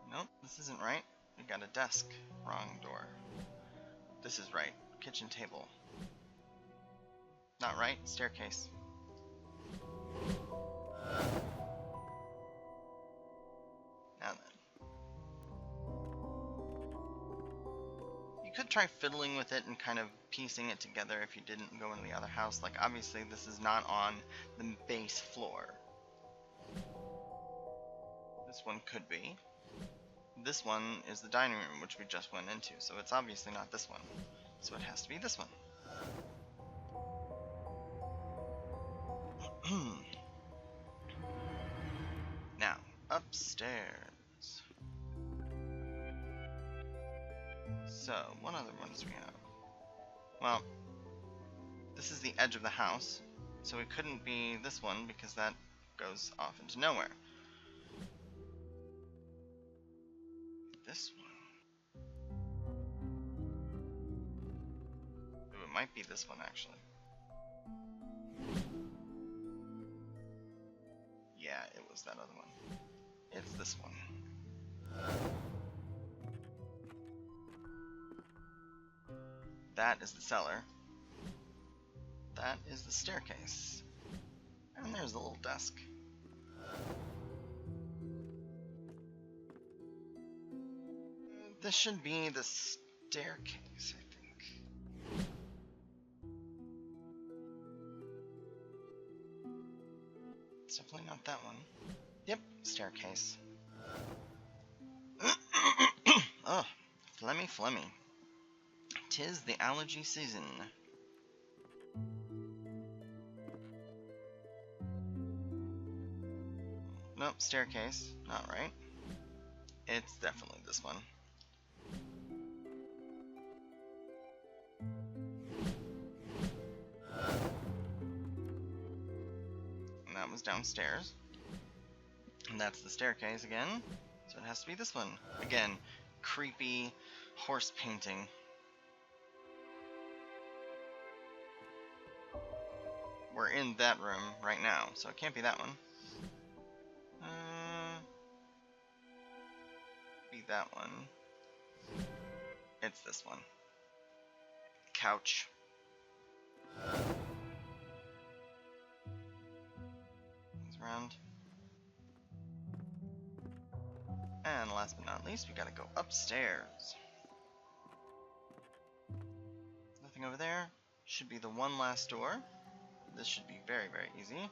Nope, this isn't right. We got a desk. Wrong door. This is right. Kitchen table. Not right. Staircase. Now then. You could try fiddling with it and kind of piecing it together if you didn't go into the other house. Like, obviously this is not on the base floor. This one could be. This one is the dining room, which we just went into, so it's obviously not this one. So it has to be this one. Now, upstairs. So, what other ones do we have? Well, this is the edge of the house, so it couldn't be this one because that goes off into nowhere. this one. Ooh, it might be this one, actually. Yeah, it was that other one. It's this one. That is the cellar. That is the staircase. And there's the little desk. This should be the staircase, I think. It's definitely not that one. Yep, staircase. Ugh, phlegmy. 'Tis the allergy season. Nope, staircase. Not right. It's definitely this one. And that was downstairs. And that's the staircase again. So it has to be this one. Again, creepy horse painting. We're in that room right now, so it can't be that one. Be that one. It's this one. Couch. Goes around. And last but not least, we gotta go upstairs. Nothing over there. Should be the one last door. This should be very, very easy.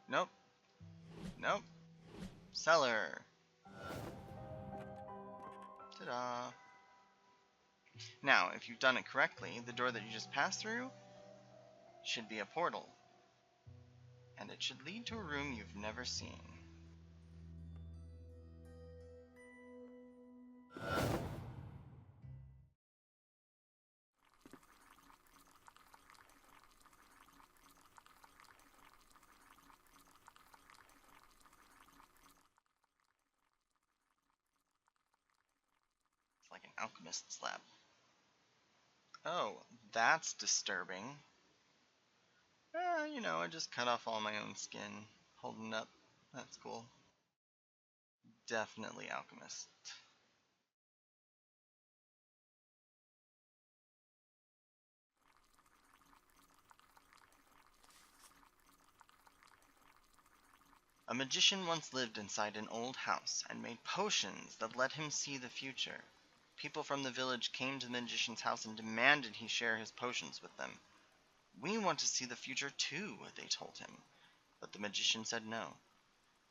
Nope. Nope. Cellar. Ta-da. Now, if you've done it correctly, the door that you just passed through should be a portal. And it should lead to a room you've never seen. It's like an alchemist's lab. Oh, that's disturbing. You know, I just cut off all my own skin, holding up. That's cool. Definitely alchemist. A magician once lived inside an old house and made potions that let him see the future. People from the village came to the magician's house and demanded he share his potions with them. "We want to see the future too," they told him. But the magician said no.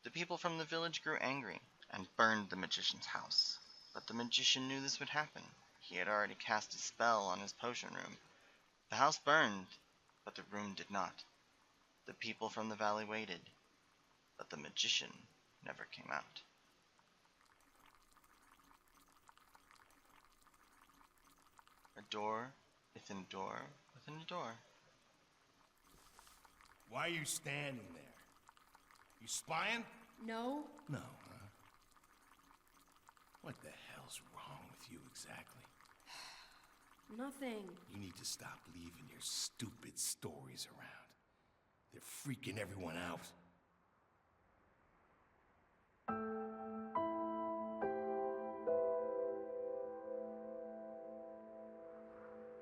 The people from the village grew angry and burned the magician's house. But the magician knew this would happen. He had already cast a spell on his potion room. The house burned, but the room did not. The people from the valley waited, but the magician never came out. A door within a door within a door. Why are you standing there? You spying? No. No, huh? What the hell's wrong with you exactly? Nothing. You need to stop leaving your stupid stories around. They're freaking everyone out.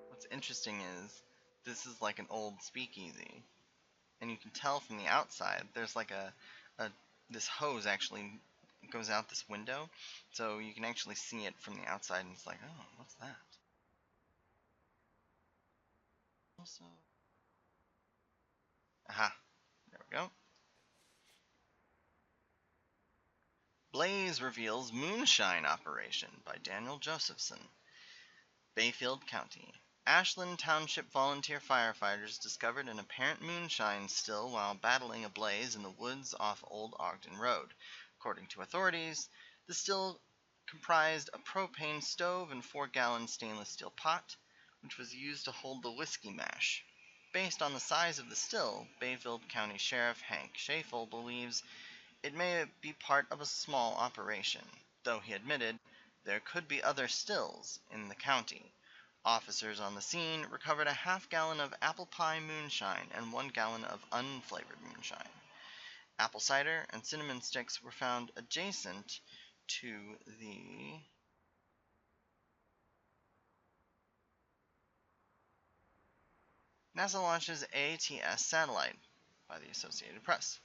What's interesting is this is like an old speakeasy. And you can tell from the outside there's like this hose actually goes out this window, so you can actually see it from the outside, and it's like, oh, what's that? Also, aha, there we go. Blaze reveals moonshine operation by Daniel Josephson. Bayfield County. Ashland Township volunteer firefighters discovered an apparent moonshine still while battling a blaze in the woods off Old Ogden Road. According to authorities, the still comprised a propane stove and 4-gallon stainless steel pot, which was used to hold the whiskey mash. Based on the size of the still, Bayfield County Sheriff Hank Schafel believes it may be part of a small operation, though he admitted there could be other stills in the county. Officers on the scene recovered a half-gallon of apple pie moonshine and 1 gallon of unflavored moonshine. Apple cider and cinnamon sticks were found adjacent to the NASA launches ATS satellite by the Associated Press.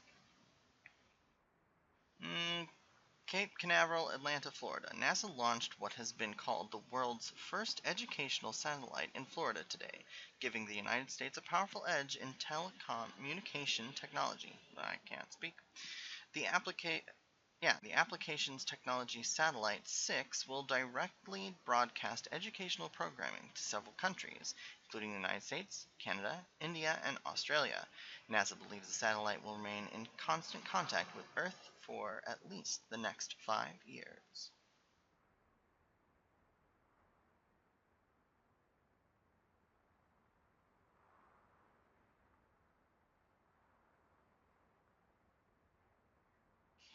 Cape Canaveral, Atlanta, Florida. NASA launched what has been called the world's first educational satellite in Florida today, giving the United States a powerful edge in telecommunication technology. I can't speak. The Applications Technology Satellite 6 will directly broadcast educational programming to several countries, including the United States, Canada, India, and Australia. NASA believes the satellite will remain in constant contact with Earth for at least the next 5 years.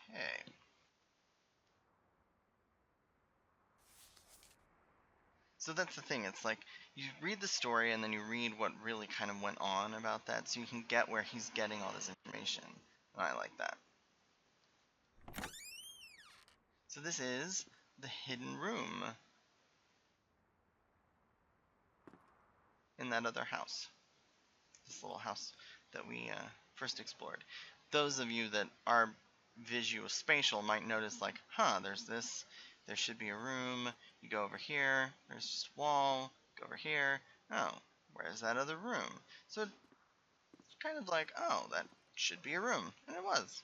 Okay. So that's the thing. It's like you read the story and then you read what really kind of went on about that so you can get where he's getting all this information. And I like that. So this is the hidden room in that other house. This little house that we first explored. Those of you that are visuospatial might notice like, there's this, there should be a room, you go over here, there's just a wall, go over here, oh, where's that other room? So it's kind of like, oh, that should be a room, and it was.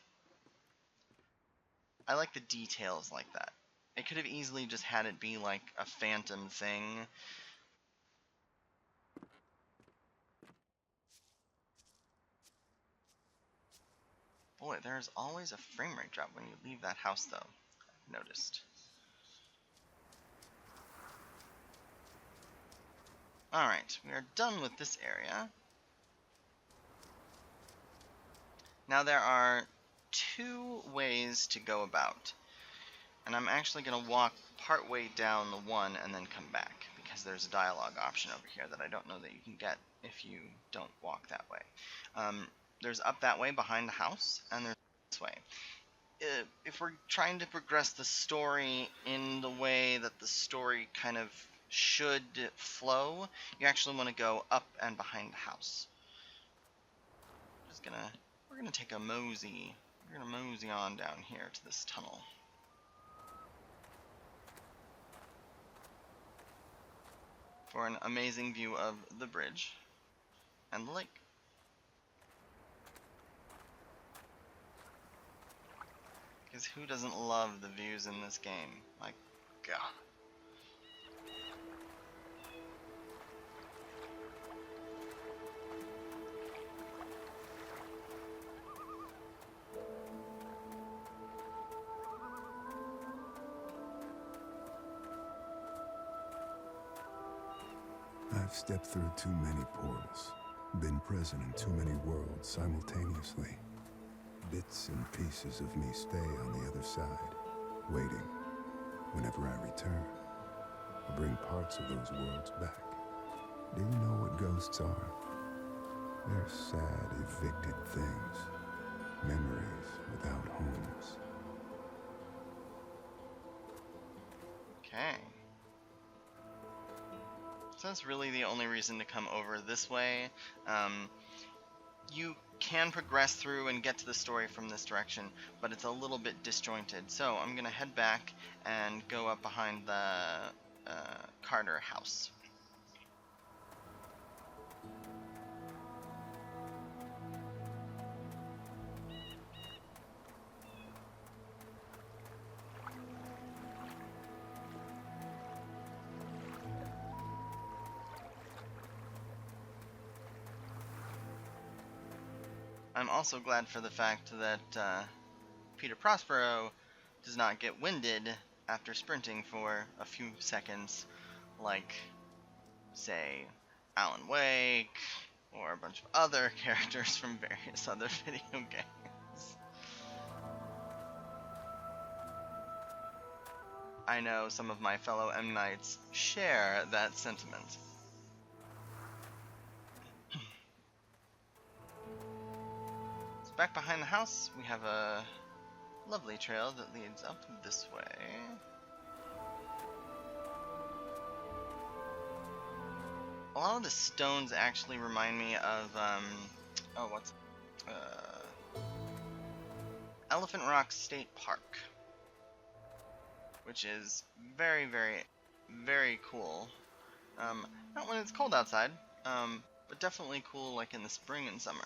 I like the details like that. It could have easily just had it be like a phantom thing. Boy, there's always a frame rate drop when you leave that house, though. I've noticed. Alright, we are done with this area. Now there are 2 ways to go about. And I'm actually going to walk part way down the one and then come back, because there's a dialogue option over here that I don't know that you can get if you don't walk that way. There's up that way behind the house, and there's this way. If we're trying to progress the story in the way that the story kind of should flow, you actually want to go up and behind the house. We're gonna take a mosey. We're gonna mosey on down here to this tunnel. For an amazing view of the bridge and the lake. Because who doesn't love the views in this game? My God. I've stepped through too many portals, been present in too many worlds simultaneously. Bits and pieces of me stay on the other side, waiting. Whenever I return, I bring parts of those worlds back. Do you know what ghosts are? They're sad, evicted things. Memories without homes. Okay. So that's really the only reason to come over this way. You can progress through and get to the story from this direction, but it's a little bit disjointed. So I'm going to head back and go up behind the Carter house. I'm also glad for the fact that Peter Prospero does not get winded after sprinting for a few seconds, like, say, Alan Wake, or a bunch of other characters from various other video games. I know some of my fellow M. Knights share that sentiment. So back behind the house, we have a lovely trail that leads up this way. A lot of the stones actually remind me of, Elephant Rock State Park, which is very, very, very cool. Not when it's cold outside, but definitely cool like in the spring and summer.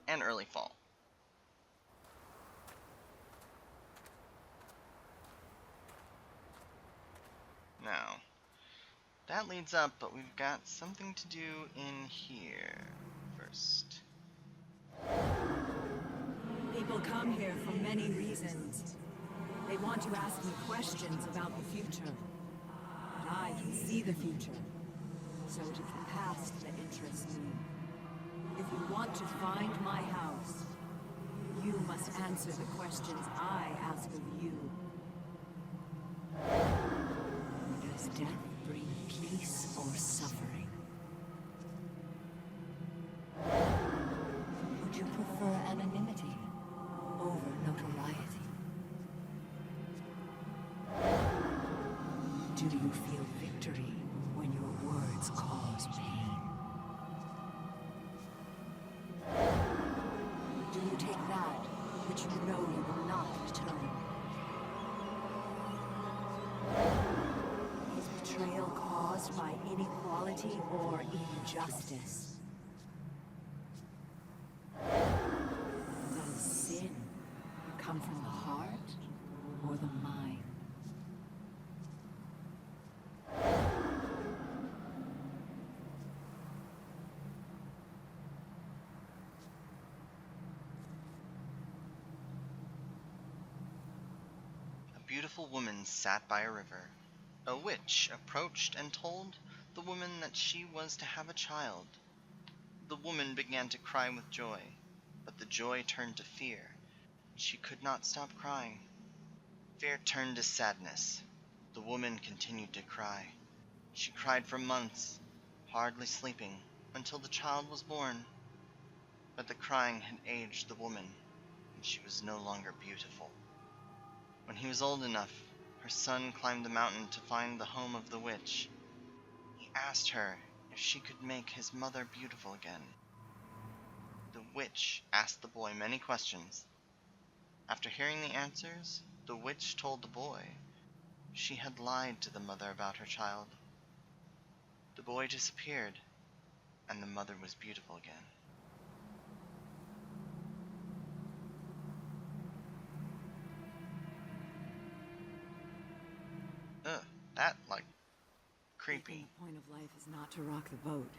And early fall. Now, that leads up, but we've got something to do in here first. People come here for many reasons. They want to ask me questions about the future. But I can see the future. So it is the past that interests me. If you want to find my house, you must answer the questions I ask of you. Does death bring peace or suffering? Would you prefer anonymity over notoriety? Do you feel victory when your words cause pain? Do you take that which you know you will not return? Is betrayal caused by inequality or injustice? Does sin come from the heart or the mind? A beautiful woman sat by a river. A witch approached and told the woman that she was to have a child. The woman began to cry with joy, but the joy turned to fear. She could not stop crying. Fear turned to sadness. The woman continued to cry. She cried for months, hardly sleeping, until the child was born. But the crying had aged the woman, and she was no longer beautiful. When he was old enough, her son climbed the mountain to find the home of the witch. He asked her if she could make his mother beautiful again. The witch asked the boy many questions. After hearing the answers, the witch told the boy she had lied to the mother about her child. The boy disappeared, and the mother was beautiful again. Ugh, that, creepy. The point of life is not to rock the boat.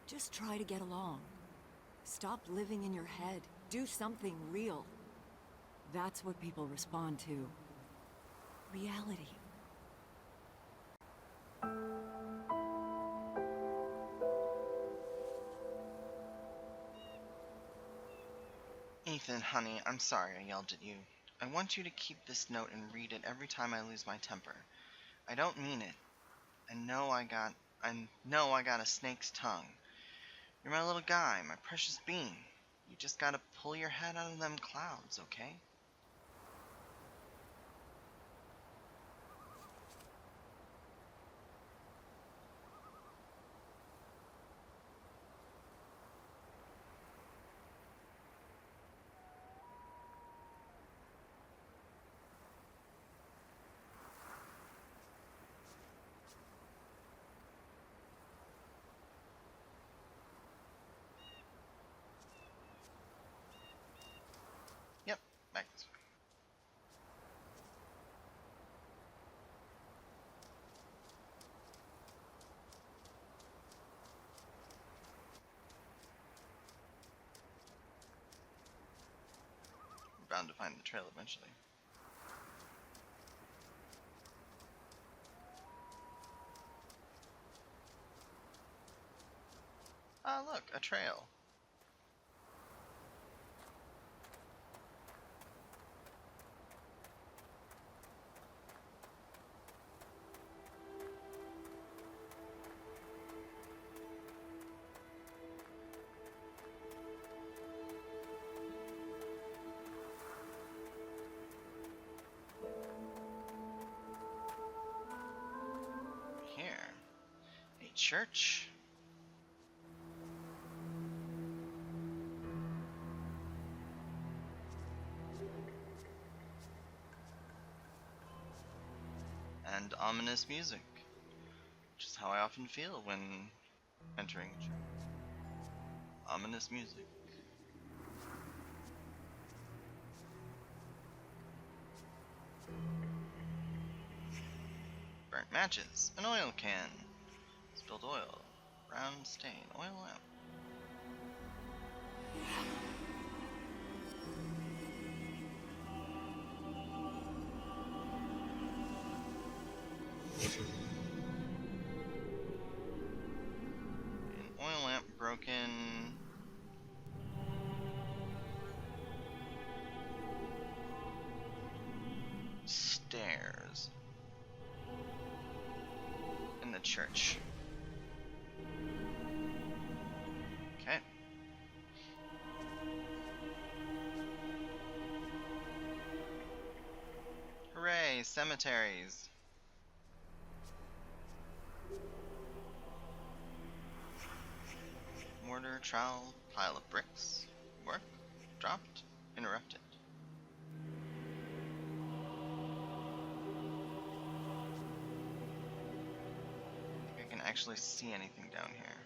Just try to get along. Stop living in your head. Do something real. That's what people respond to. Reality. Ethan, honey, I'm sorry I yelled at you. I want you to keep this note and read it every time I lose my temper. I don't mean it. I know I got a snake's tongue. You're my little guy, my precious bean. You just gotta pull your head out of them clouds, okay? Yep, back this way. We're bound to find the trail eventually. Ah, look, a trail. church. And ominous music, which is how I often feel when entering a church. Ominous music. Burnt matches, an oil can, spilled oil, brown stain, oil lamp. An oil lamp broken. Stairs in the church. Okay. Hooray, cemeteries. Mortar, trowel, pile of bricks. Work, dropped, interrupted. I think I can actually see anything down here.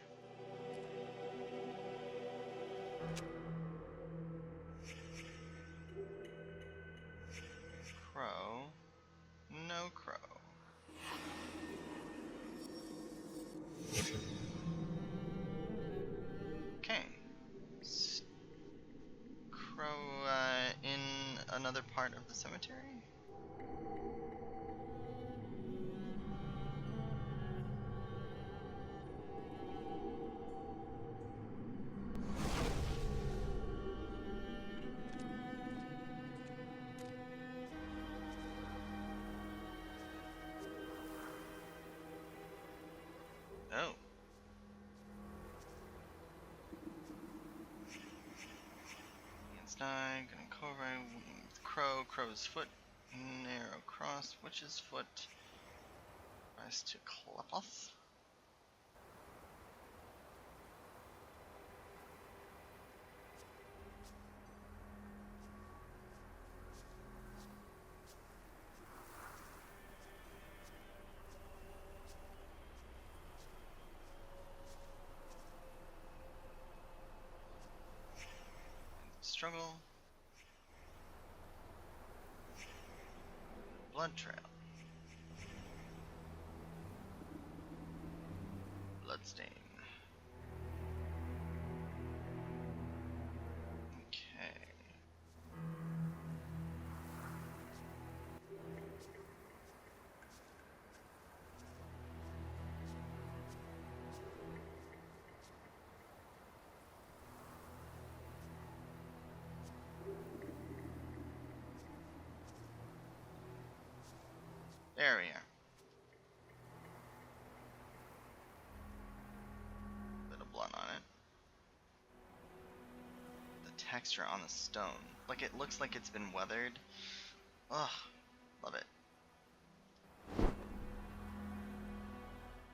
Crow. No crow. Okay. Crow in another part of the cemetery? Oh. Einstein, gonna Cobra, Crow, Crow's foot, narrow cross, Witch's foot, rise to Clepoth. Struggle. Blood trail. Bloodstain. Okay. There we are. Bit of blood on it. The texture on the stone. Like it looks like it's been weathered. Ugh. Love it.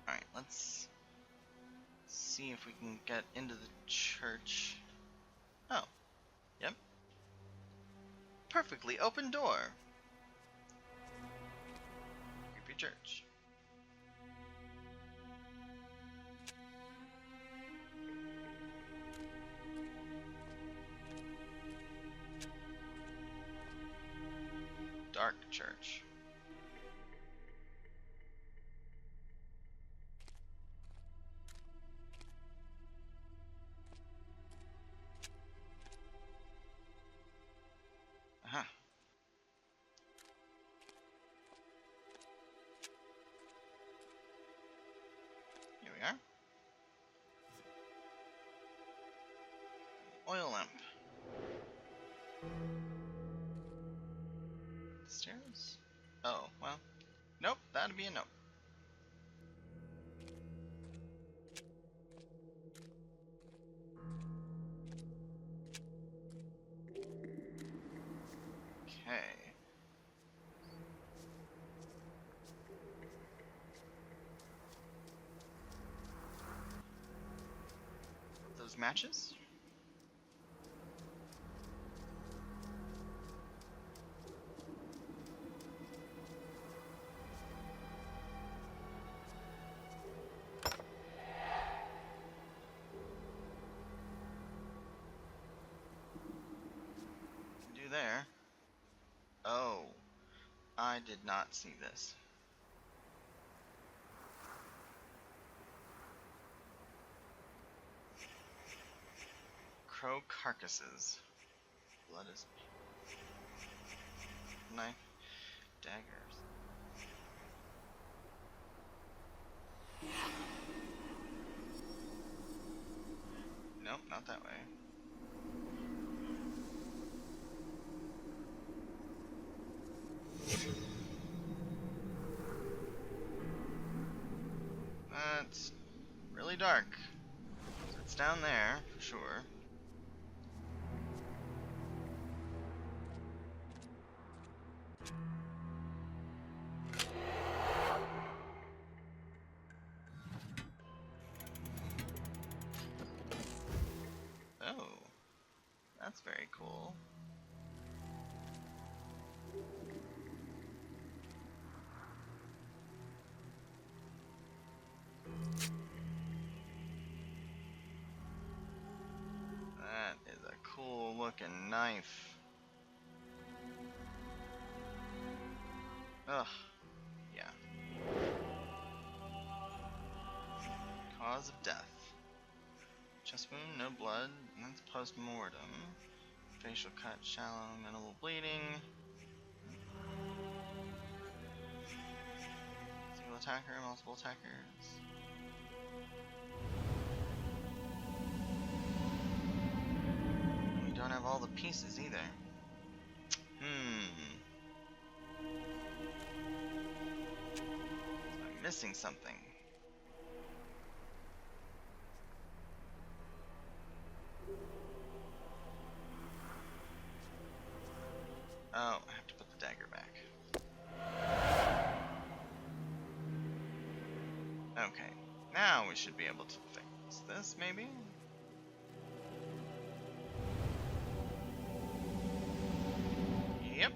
Alright, let's see if we can get into the church. Oh. Yep. Perfectly open door. Creepy church. Dark church. Aha. Here we are. Oil lamp. Stairs? Oh, well. Nope, that'd be a nope. Okay. matches? Do there. Oh, I did not see this. Crow carcasses. Blood is knife, daggers. Nope, not that way. That's really dark. So it's down there, for sure. Oh, that's very cool. That is a cool looking knife. Ugh, yeah. Cause of death. Chest wound, no blood, that's post-mortem. Facial cut, shallow, minimal bleeding. Single attacker, multiple attackers. We don't have all the pieces either. I'm missing something. Oh, I have to put the dagger back. Okay, now we should be able to fix this, maybe? Yep.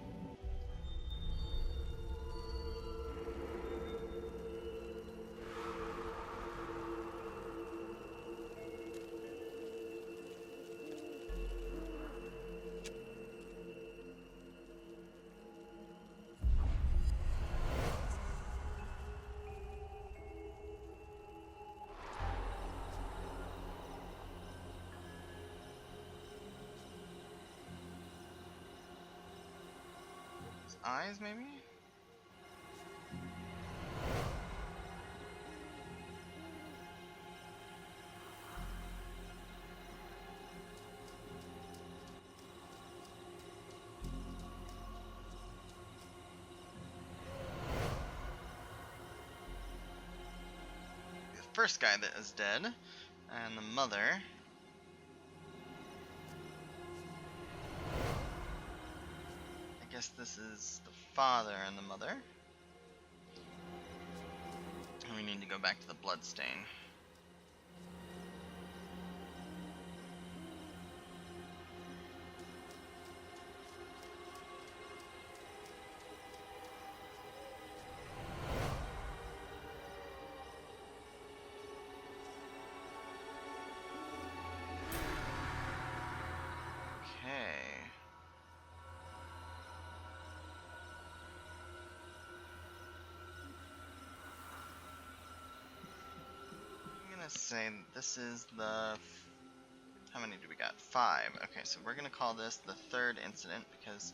Eyes, maybe? The first guy that is dead, and the mother. I guess this is the father and the mother. And we need to go back to the blood stain. Okay. I'm gonna say this is the... How many do we got? 5. Okay, so we're gonna call this the third incident because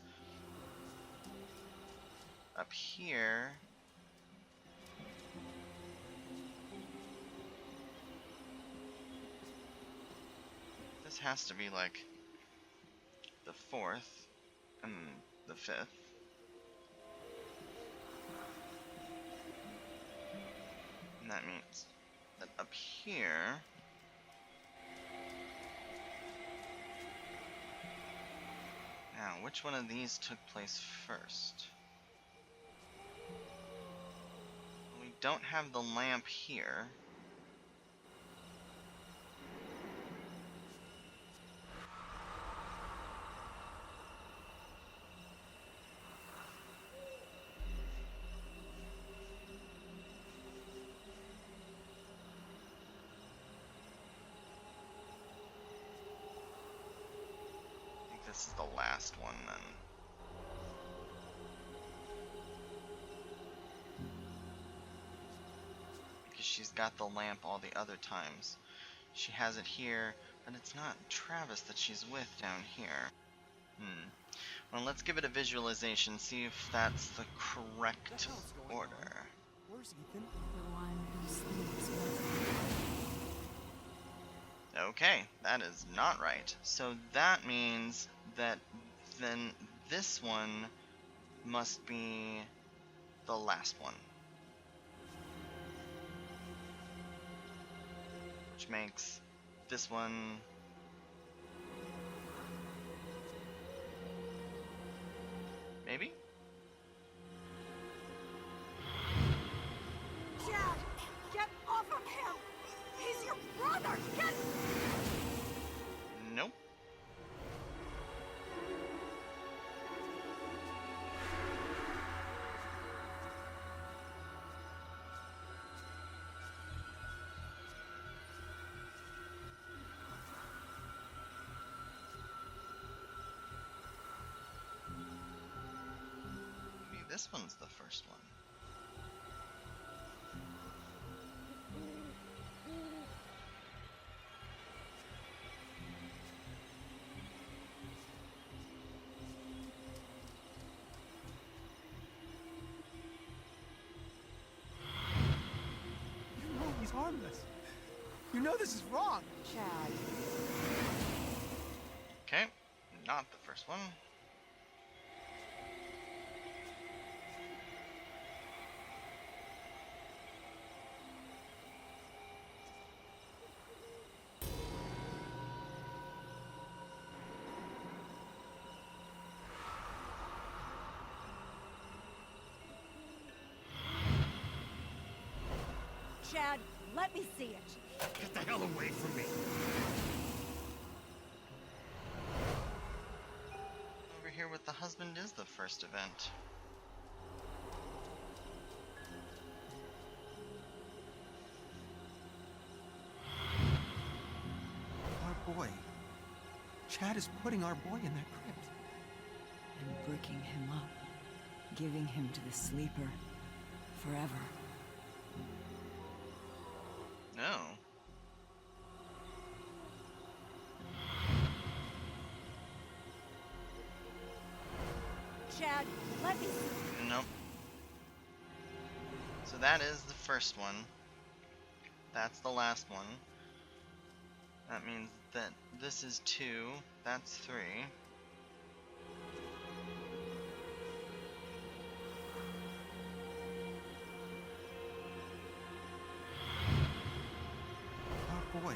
up here this has to be like the 4th and the 5th. And that means that up here now, which one of these took place first? We don't have the lamp here. this is the last one then. Because she's got the lamp all the other times. She has it here, but it's not Travis that she's with down here. Well, let's give it a visualization, see if that's the correct order. Where's Ethan? The one who sleeps with Okay, that is not right. So that means that then this one must be the last one. Which makes this one... maybe? Chad, get off of him! He's your brother! Get... Nope. Maybe this one's the first one. You know he's harmless. You know this is wrong. Chad. Okay, not the first one. Chad, let me see it. Get the hell away from me! Over here with the husband is the first event. Our boy. Chad is putting our boy in that crypt. And bricking him up. Giving him to the sleeper. Forever. No. Chad, let me see. Nope. So that is the first one. That's the last one. That means that this is 2, that's 3. Our boy.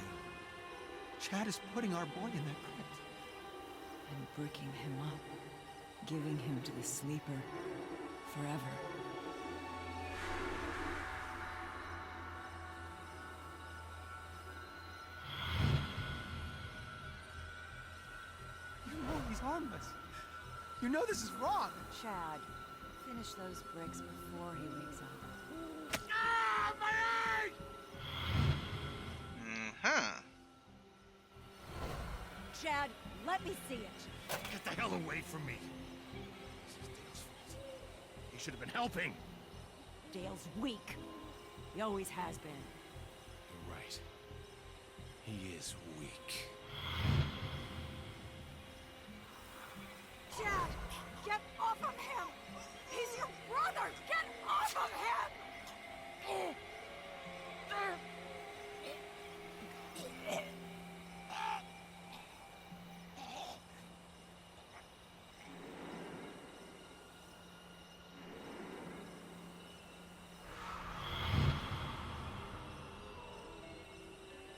Chad is putting our boy in that crypt. And bricking him up. Giving him to the sleeper. Forever. You know he's harmless. You know this is wrong. Chad, finish those bricks before he wakes up. Ah, my leg! Huh. Chad, let me see it. Get the hell away from me! This is Dale's fault. He should have been helping. Dale's weak. He always has been. You're right. He is weak. Chad, get off of him! He's your brother! Get off of him!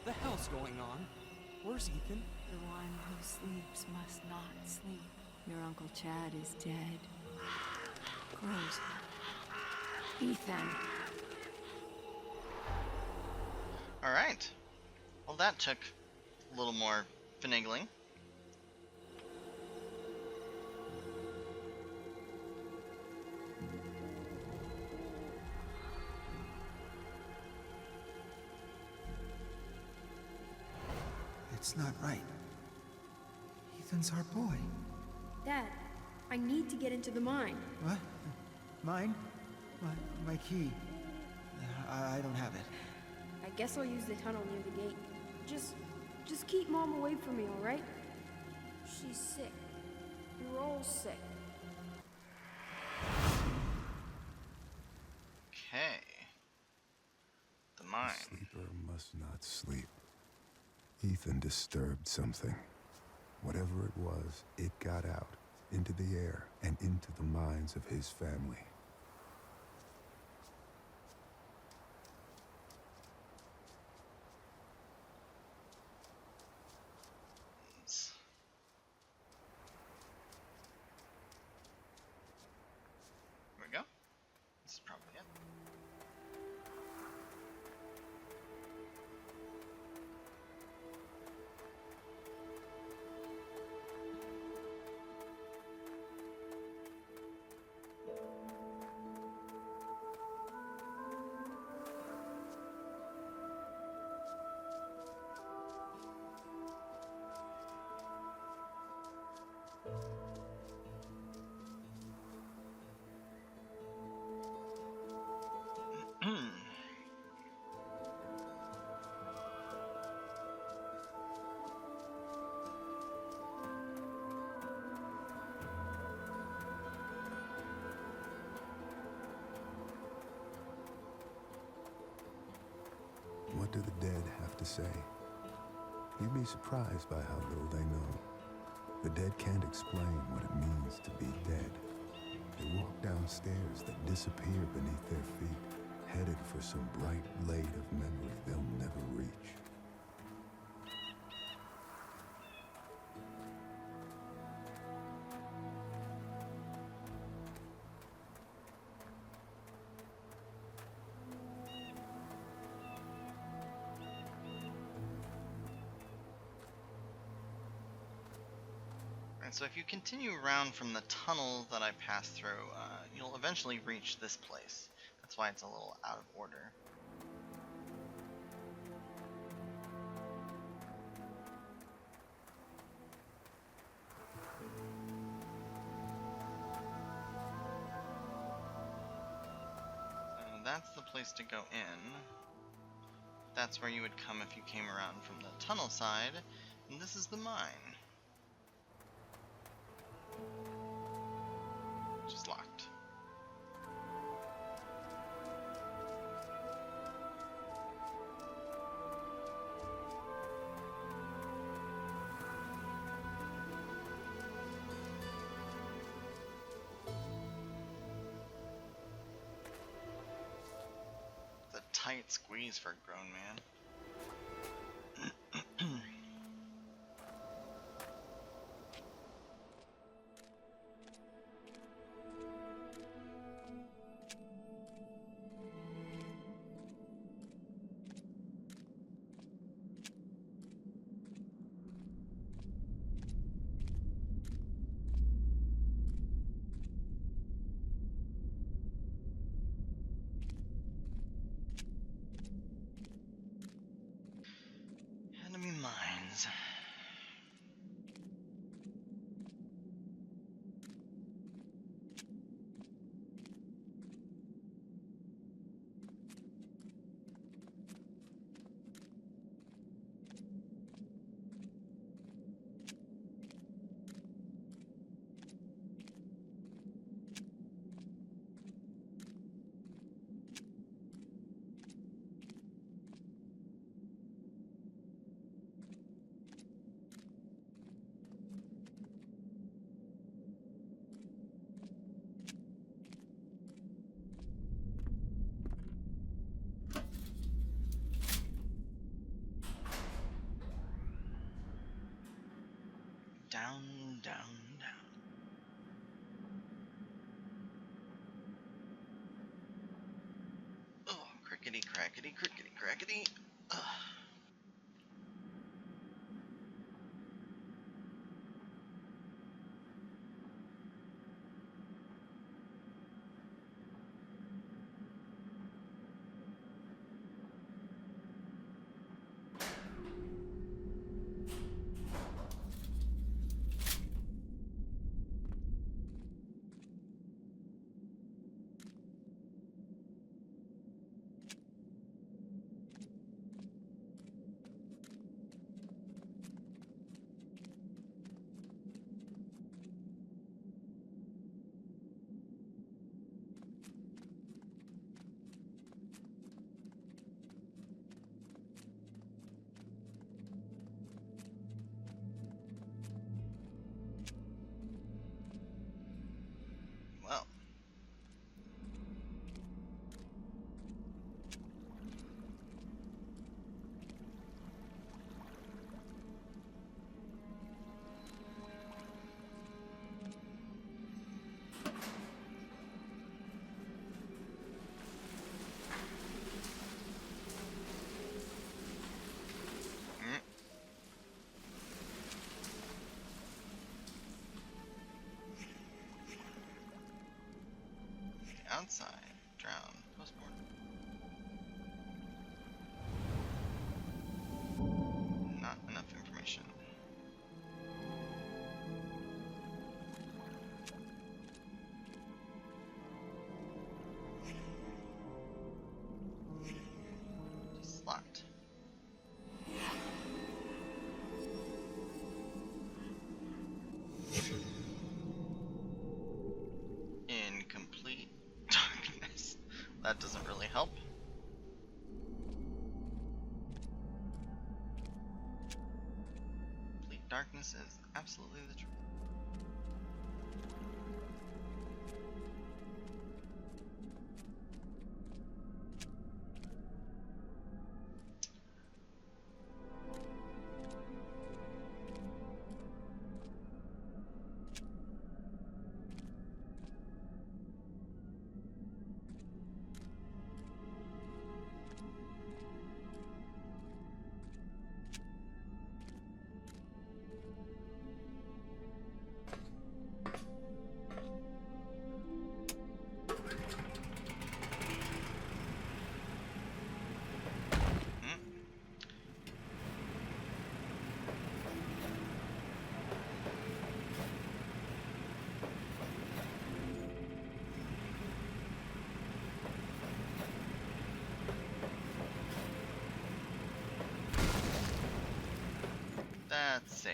The hell's going on? Where's Ethan? The one who sleeps must not sleep. Your Uncle Chad is dead. Gross. Ethan. Alright. Well, that took a little more finagling. It's not right. Ethan's our boy. Dad, I need to get into the mine. What? Mine? My key. I don't have it. I guess I'll use the tunnel near the gate. Just keep Mom away from me, all right? She's sick. We're all sick. Okay. The mine. Sleeper must not sleep. Ethan disturbed something. Whatever it was, it got out, into the air, and into the minds of his family. Here we go. This is probably it. What do the dead have to say? You'd be surprised by how little they know. The dead can't explain what it means to be dead. They walk down stairs that disappear beneath their feet, headed for some bright blade of memory they'll never reach. So if you continue around from the tunnel that I passed through, you'll eventually reach this place. That's why it's a little out of order. So that's the place to go in. That's where you would come if you came around from the tunnel side, and this is the mine. Which is locked. It's a tight squeeze for a grown man. Enemy mines. Down, down, down. Oh, crickety, crackety, crickety, crackety. Ugh. outside. Drown. Postmortem. Not enough information. Slot. In complete darkness. That doesn't really help. Complete darkness is absolutely the truth. That's safe.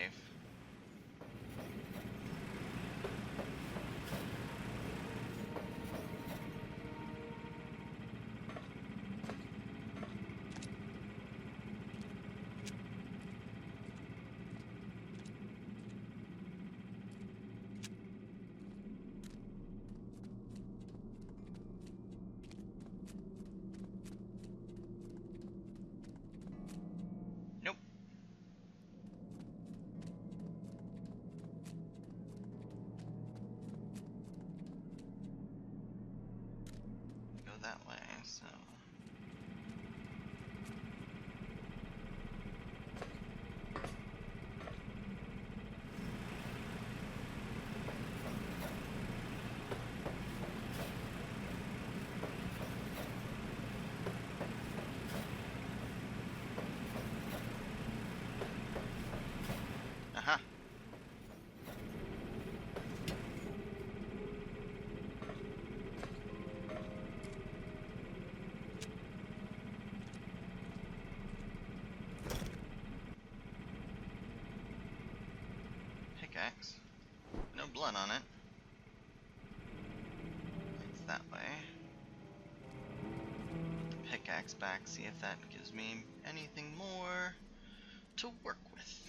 Nope. Go that way, so. Aha. Pickaxe. No blood on it. It's that way. Put the pickaxe back, see if that gives me anything more to work with.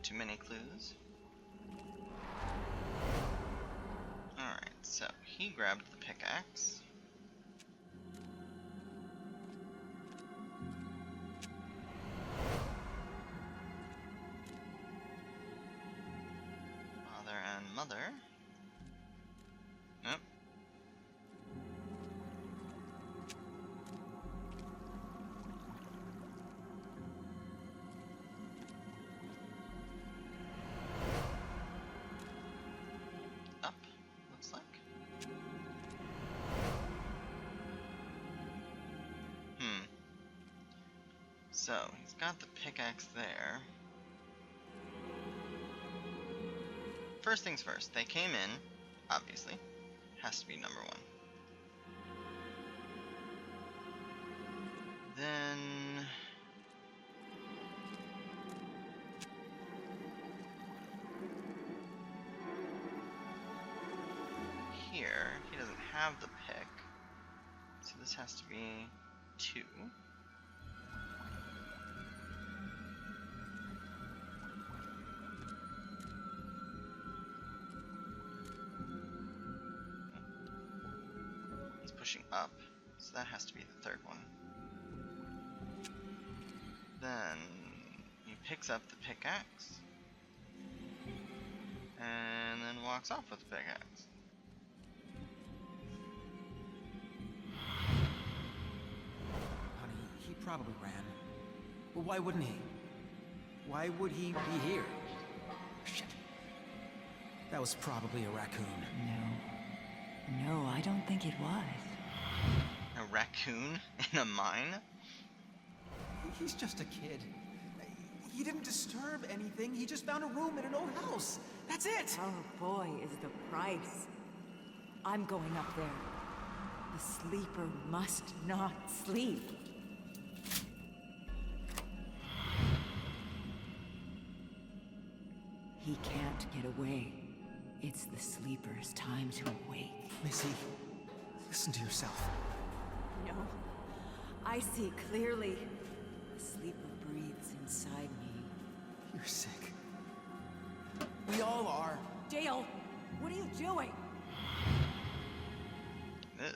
Too many clues. Alright, so he grabbed the pickaxe. Father and mother. Nope. Up, looks like. So, he's got the pickaxe there. First things first, they came in. obviously. Has to be number 1. Then... here, he doesn't have the pick. So this has to be 2. It's pushing up, so that has to be the 3rd one. Then he picks up the pickaxe and then walks off with the pickaxe. Honey, he probably ran. Well, why wouldn't he? Why would he be here? Shit. That was probably a raccoon. No, I don't think it was. A raccoon in a mine? He's just a kid. He didn't disturb anything. He just found a room in an old house. That's it! Oh boy, is the price. I'm going up there. The sleeper must not sleep. He can't get away. It's the sleeper's time to awake. Missy, listen to yourself. No, I see clearly. The sleeper breathes inside me. You're sick. We all are. Dale, what are you doing? Ew.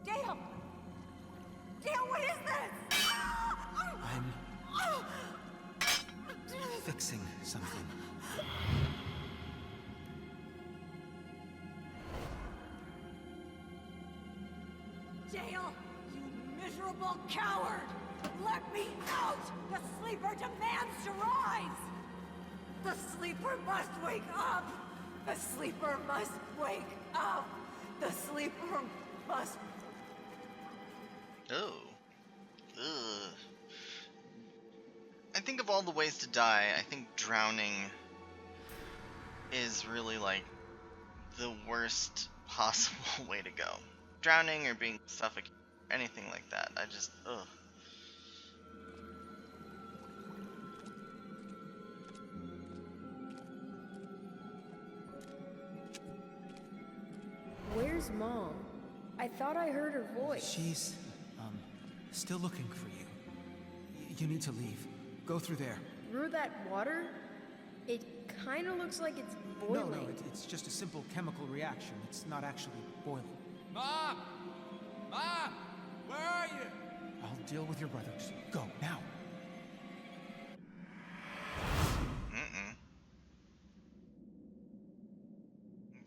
Dale! Dale, what is this? I'm fixing something. Dale, you miserable coward! Let me out! The sleeper demands to rise! The sleeper must wake up! The sleeper must wake up! The sleeper must... Oh. Ugh. I think of all the ways to die, I think drowning is really like the worst possible way to go. Drowning or being suffocated, anything like that. I just, ugh. Where's Mom? I thought I heard her voice. She's, still looking for you. You need to leave. Go through there. Through that water? It kinda looks like it's boiling. No, it's just a simple chemical reaction. It's not actually boiling. Mom! Mom! Where are you? I'll deal with your brothers. Go, now. Mm-mm.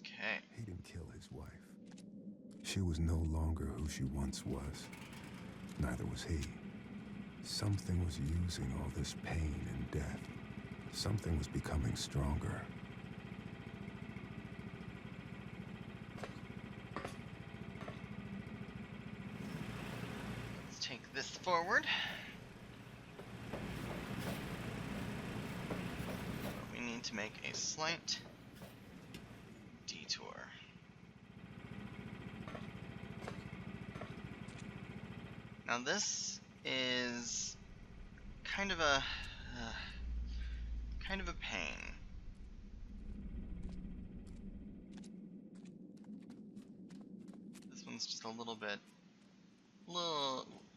Okay. He didn't kill his wife. She was no longer who she once was. Neither was he. Something was using all this pain and death. Something was becoming stronger. Let's take this forward. We need to make a slight detour. Now this is kind of a pain. This one's just a little bit,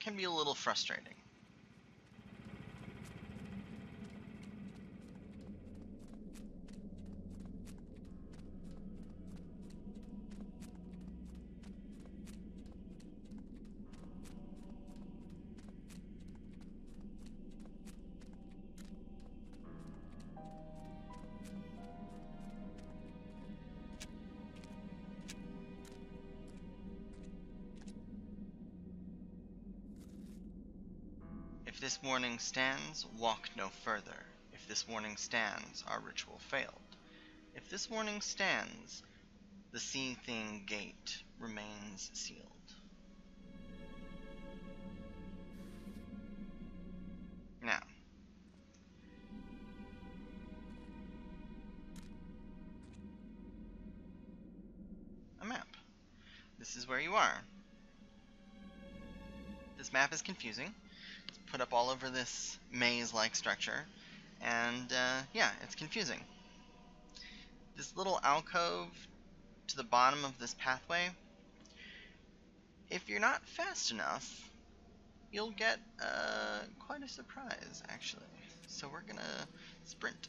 can be a little frustrating. If this warning stands, walk no further. If this warning stands, our ritual failed. If this warning stands, the Sea Thing gate remains sealed. this is where you are. This map is confusing. It's put up all over this maze-like structure, and yeah, it's confusing. This little alcove to the bottom of this pathway, if you're not fast enough, you'll get quite a surprise, actually. So we're gonna sprint.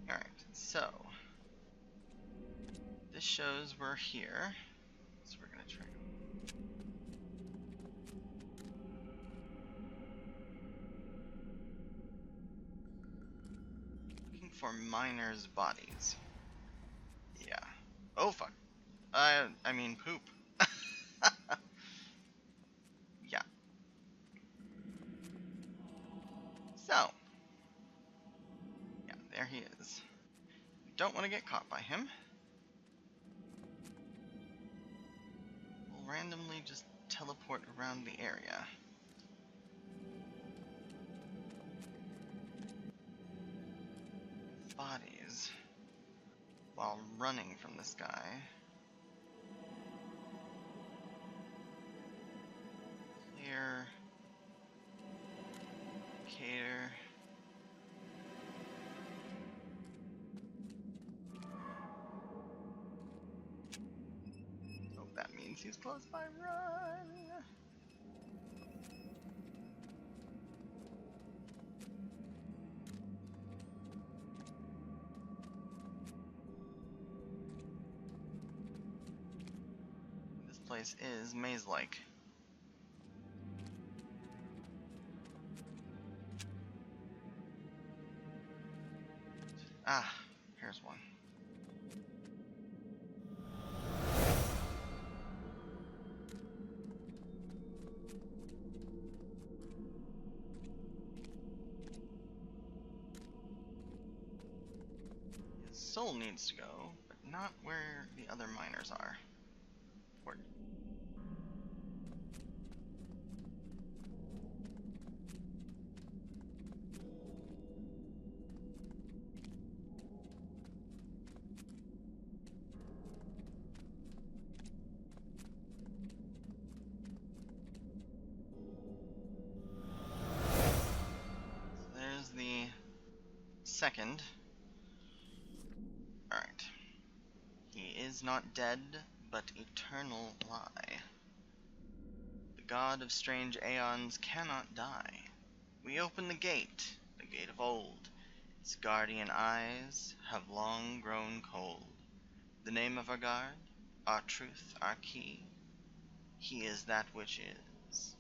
Alright, so this shows we're here. So we're gonna try. Looking for miners' bodies. Yeah. Oh fuck. I mean poop. Yeah. So. Yeah, there he is. Don't want to get caught by him. We'll randomly just teleport around the area. Bodies. While running from this guy. Clear. Cater. Oh, that means he's close by. Run! This place is maze-like. Ah, here's one. His soul needs to go, but not where the other miners are. Where? There's the second. Alright. He is not dead, but eternal lie. The god of strange aeons cannot die. We open the gate of old. Its guardian eyes have long grown cold. The name of our guard, our truth, our key. He is that which is,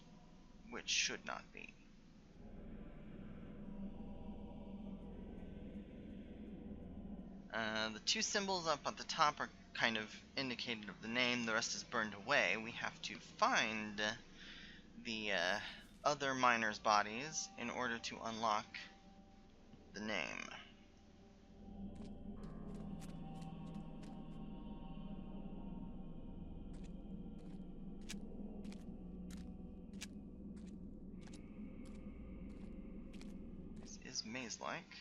which should not be. The two symbols up at the top are kind of indicated of the name. The rest is burned away. We have to find the other miners' bodies in order to unlock the name. This is maze-like.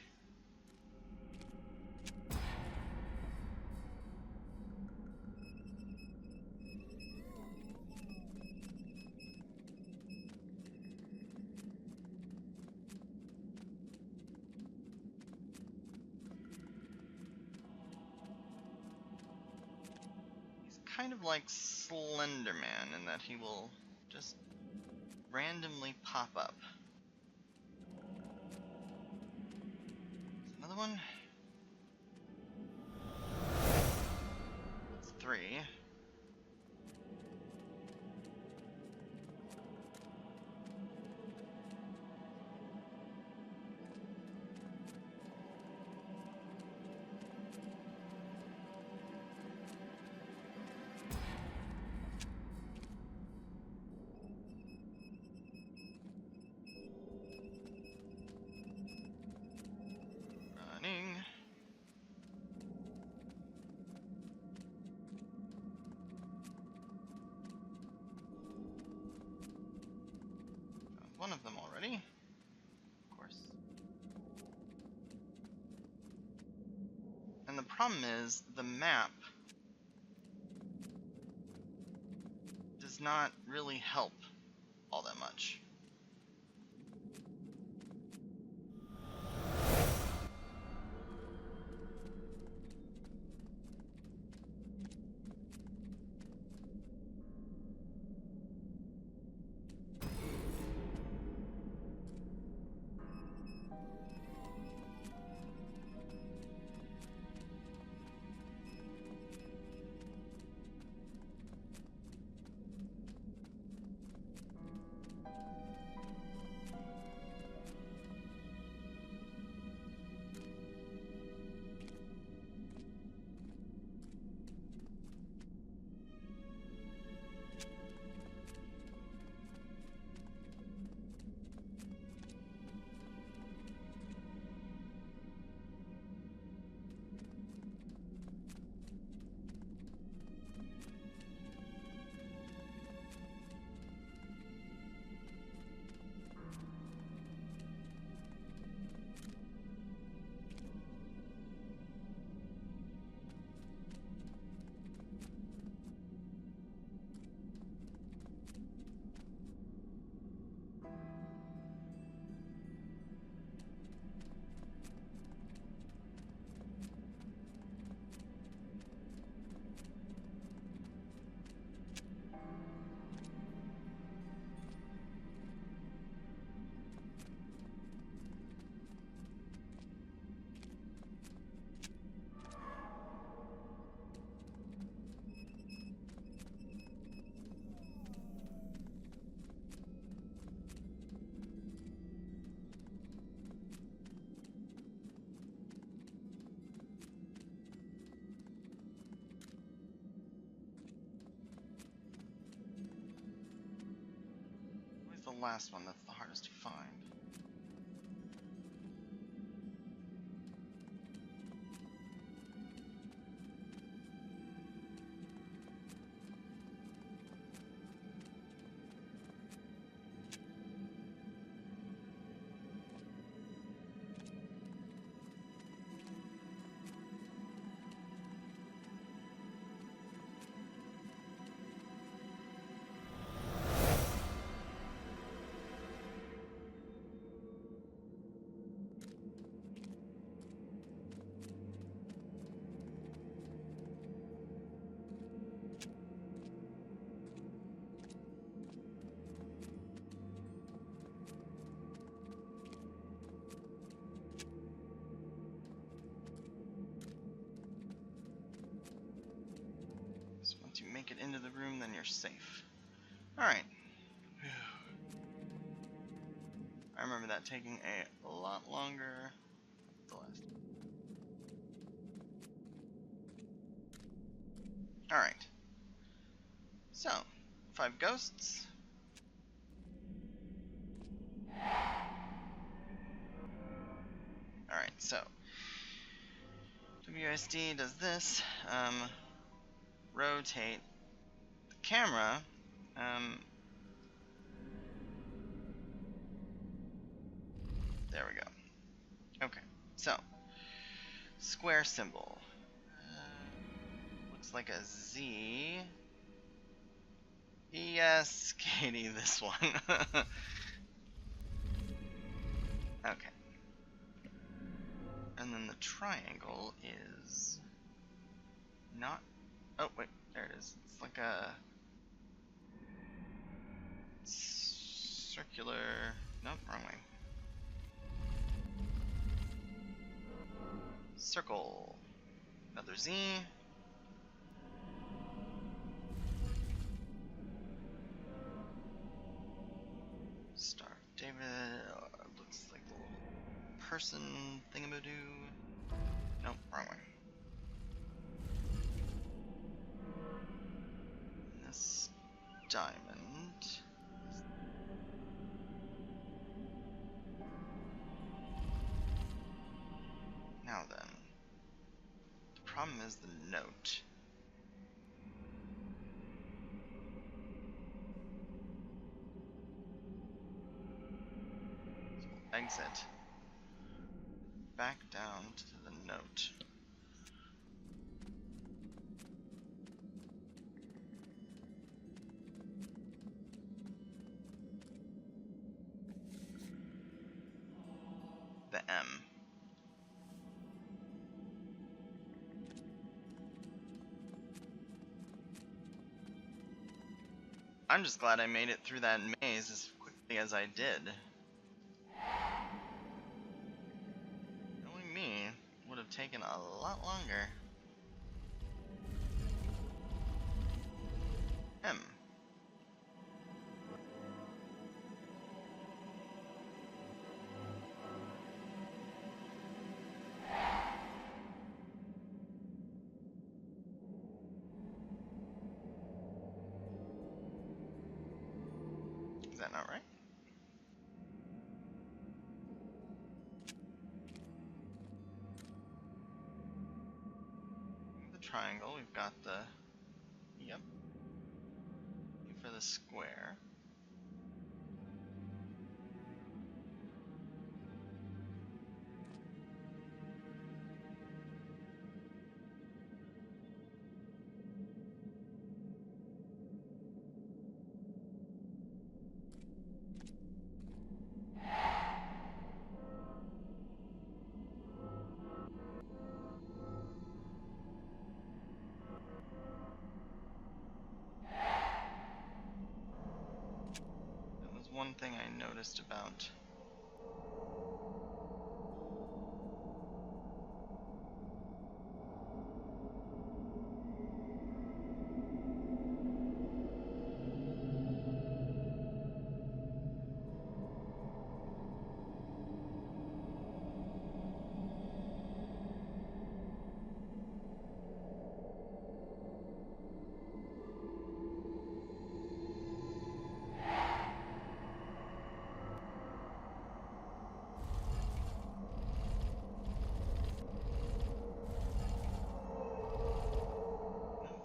Kind of like Slender Man in that he will just randomly pop up. Another one? That's 3. Running. one of them already. Of course. And the problem is, the map does not really help all that much. The last one that's the hardest to find. Once you make it into the room, then you're safe. Alright. I remember that taking a lot longer the last. Alright. So, 5 ghosts. Alright, so WSD does this. Rotate the camera. There we go. Okay, so square symbol. Looks like a Z. Yes, Katie, this one. Okay. And then the triangle is not. Oh, wait, there it is. It's like a circular. Nope, wrong way. Circle. Another Z. Star of David. Looks like the little person thingamadoo. Nope, wrong way. And this diamond. Now then, the problem is the note. exit. Back down to the note. The M. I'm just glad I made it through that maze as quickly as I did. Knowing me, would have taken a lot longer. M. Is that not right? The triangle, we've got the, yep, for the square. That was one thing I noticed about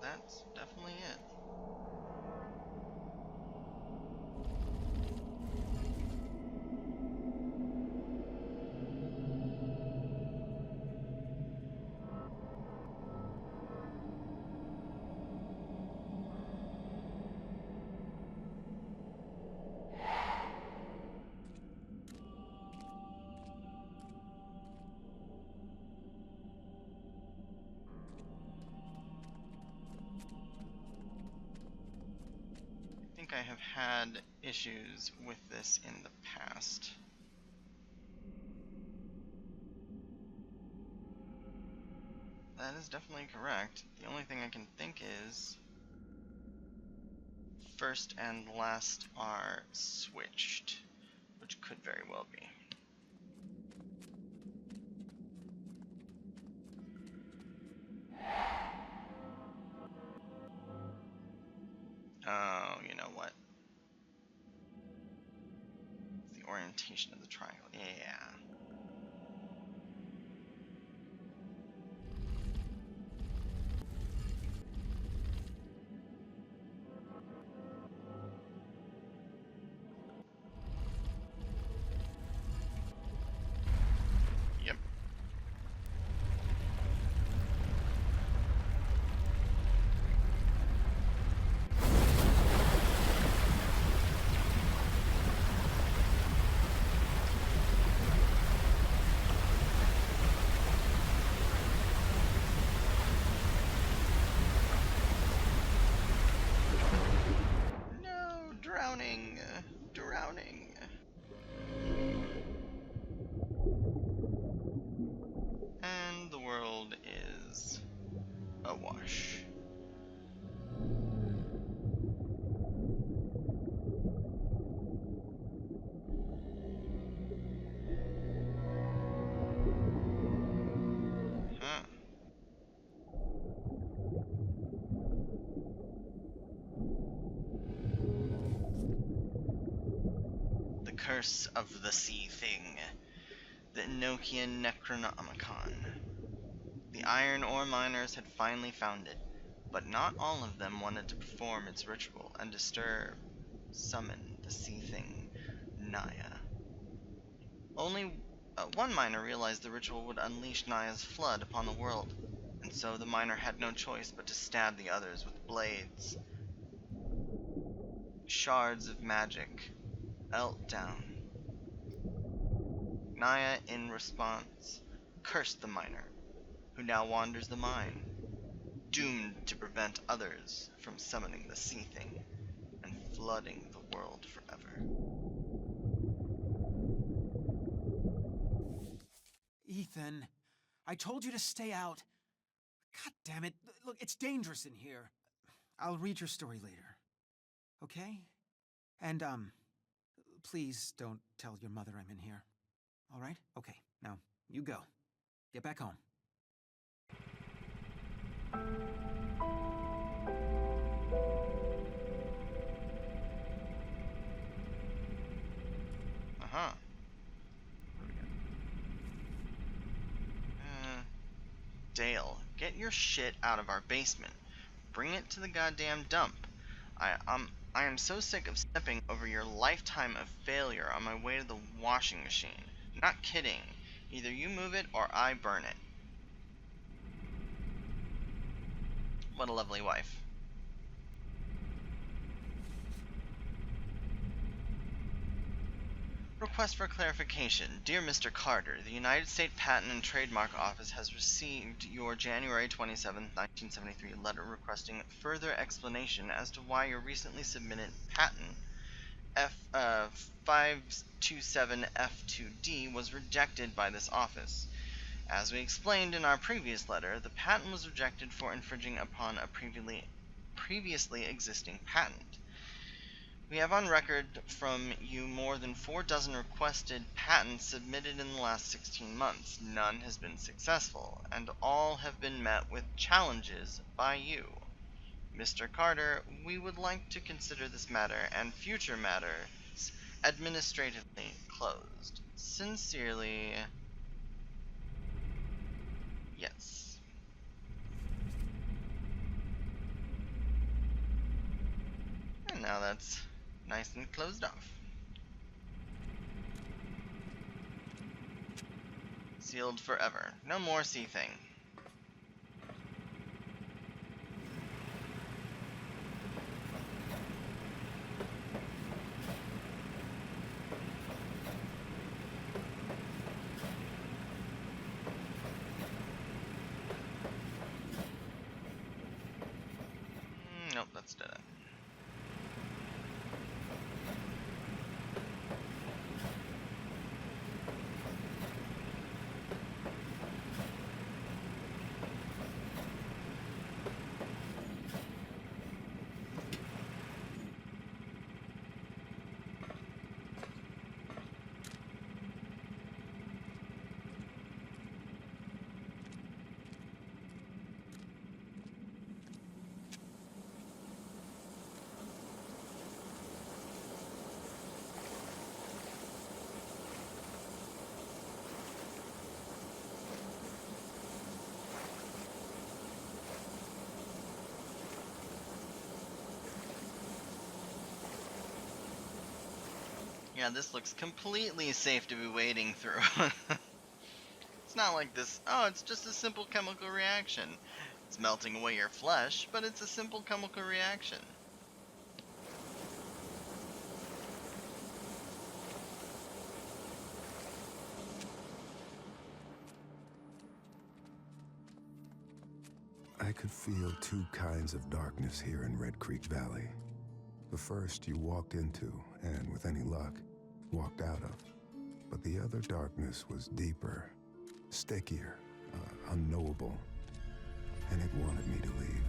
that's definitely it. I think I have had issues with this in the past. That is definitely correct. The only thing I can think is first and last are switched, which could very well be. Oh, you know what? It's the orientation of the triangle. Yeah. Yep. No, drowning, drowning. And the world is awash. Huh. The curse of the sea thing. The Enochian Necronomicon. The iron ore miners had finally found it, but not all of them wanted to perform its ritual and summon the sea thing, Naya. Only one miner realized the ritual would unleash Naya's flood upon the world, and so the miner had no choice but to stab the others with blades. Shards of magic elt down. Naya, in response, cursed the miner, who now wanders the mine, doomed to prevent others from summoning the sea thing and flooding the world forever. Ethan, I told you to stay out. God damn it. Look, it's dangerous in here. I'll read your story later. Okay? And, please don't tell your mother I'm in here. All right? Okay, now, you go. Get back home. Uh-huh. Dale, get your shit out of our basement. Bring it to the goddamn dump. I am so sick of stepping over your lifetime of failure on my way to the washing machine. Not kidding. Either you move it or I burn it. What a lovely wife. Request for clarification. Dear Mr. Carter, the United States Patent and Trademark Office has received your January 27, 1973 letter requesting further explanation as to why your recently submitted patent F527F2D was rejected by this office. As we explained in our previous letter, the patent was rejected for infringing upon a previously existing patent. We have on record from you more than 4 dozen requested patents submitted in the last 16 months. None has been successful, and all have been met with challenges by you. Mr. Carter, we would like to consider this matter and future matters administratively closed. Sincerely, yes. And now that's nice and closed off. Sealed forever. No more sea thing. Nope, that's dead. Yeah, this looks completely safe to be wading through. It's not like this, oh, it's just a simple chemical reaction. It's melting away your flesh, but it's a simple chemical reaction. I could feel 2 kinds of darkness here in Red Creek Valley. The first you walked into, and with any luck, walked out of. But the other darkness was deeper, stickier, unknowable, and it wanted me to leave.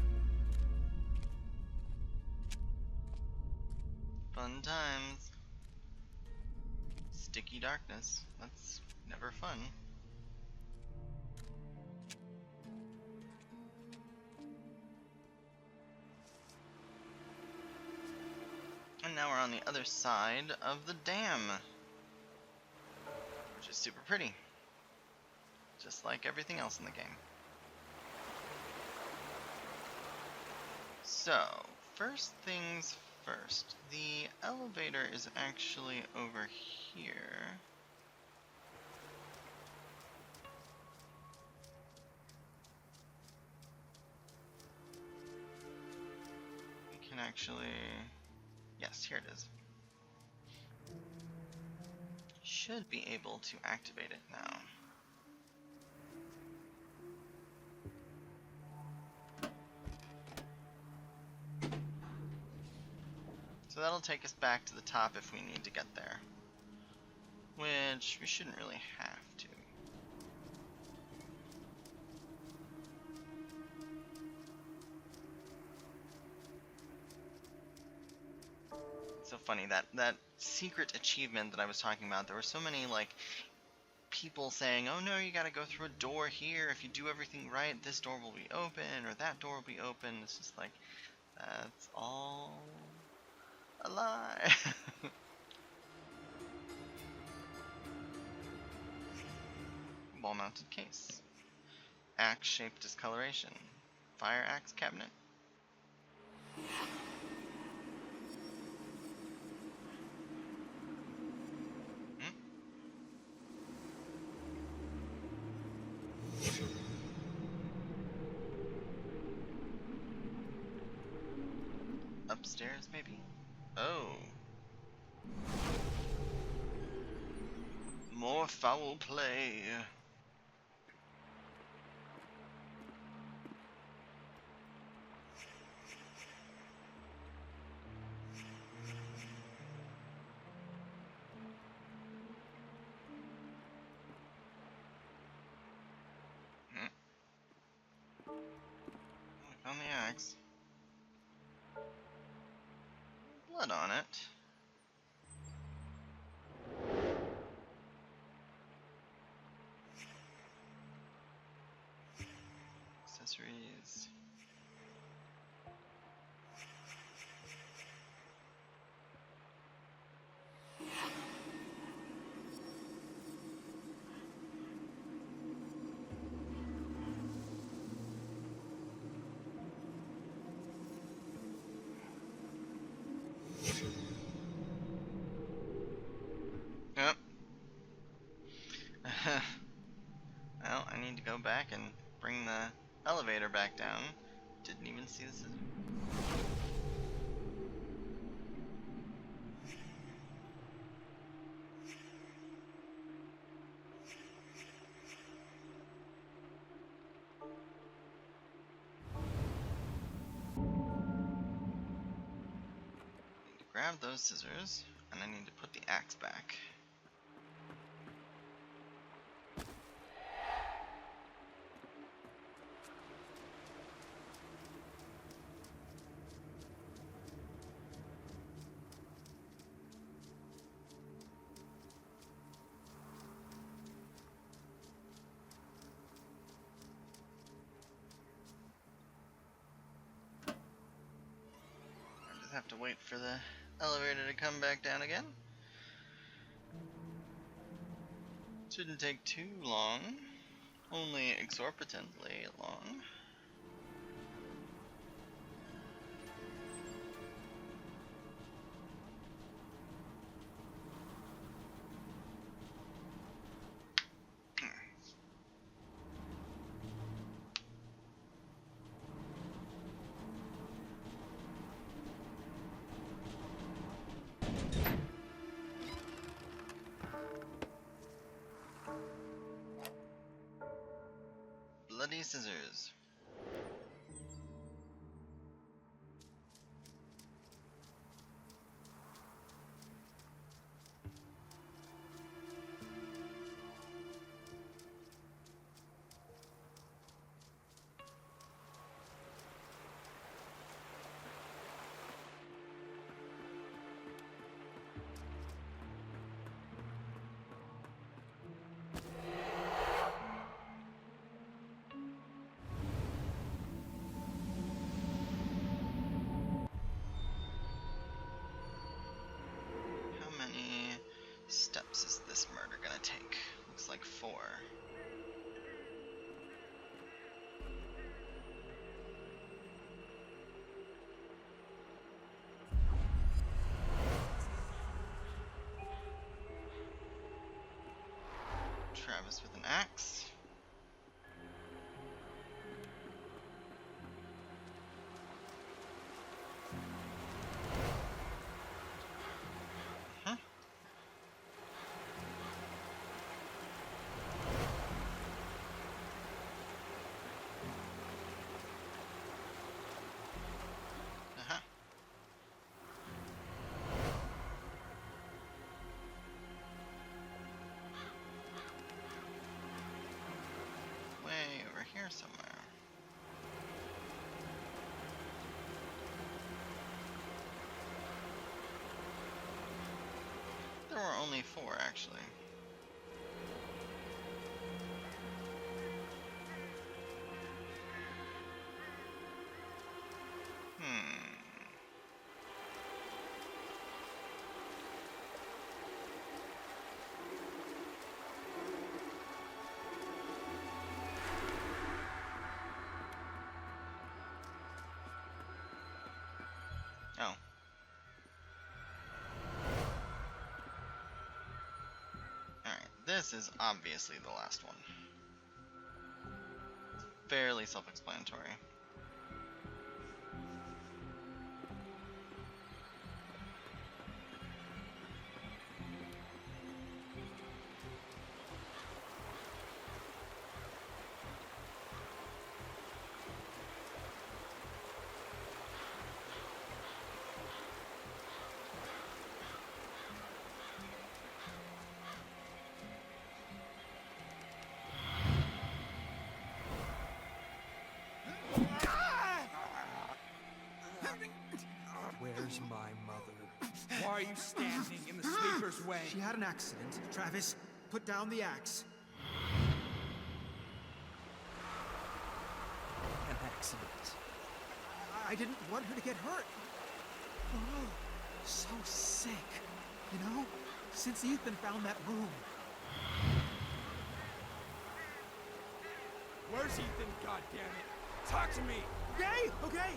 Fun times. Sticky darkness. That's never fun. And now we're on the other side of the dam, which is super pretty, just like everything else in the game. So, first things first, the elevator is actually over here. actually... Yes, here it is. Should be able to activate it now. So that'll take us back to the top if we need to get there. Which we shouldn't really have to. It's so funny, that secret achievement that I was talking about, there were so many, like, people saying, oh no, you gotta go through a door here, if you do everything right, this door will be open, or that door will be open. It's just like, that's all a lie. Wall-mounted case. Axe-shaped discoloration. Fire axe cabinet. Upstairs, maybe? Oh. More foul play. We found the axe. Blood on it. Accessories. Yep. Well, I need to go back and bring the elevator back down. Didn't even see this. Need to grab those scissors, and I need to put the axe back. Have to wait for the elevator to come back down again. Shouldn't take too long, only exorbitantly long. Bloody scissors. Steps is this murder gonna take? Looks like 4. Travis with an axe. here somewhere. There were only 4, actually. Oh. Alright, this is obviously the last one. Fairly self-explanatory. Where's my mother? Why are you standing in the sleeper's way? She had an accident. Travis, put down the axe. An accident. I didn't want her to get hurt. Oh, so sick. You know, since Ethan found that room. Where's Ethan, goddammit? Talk to me! Okay, okay.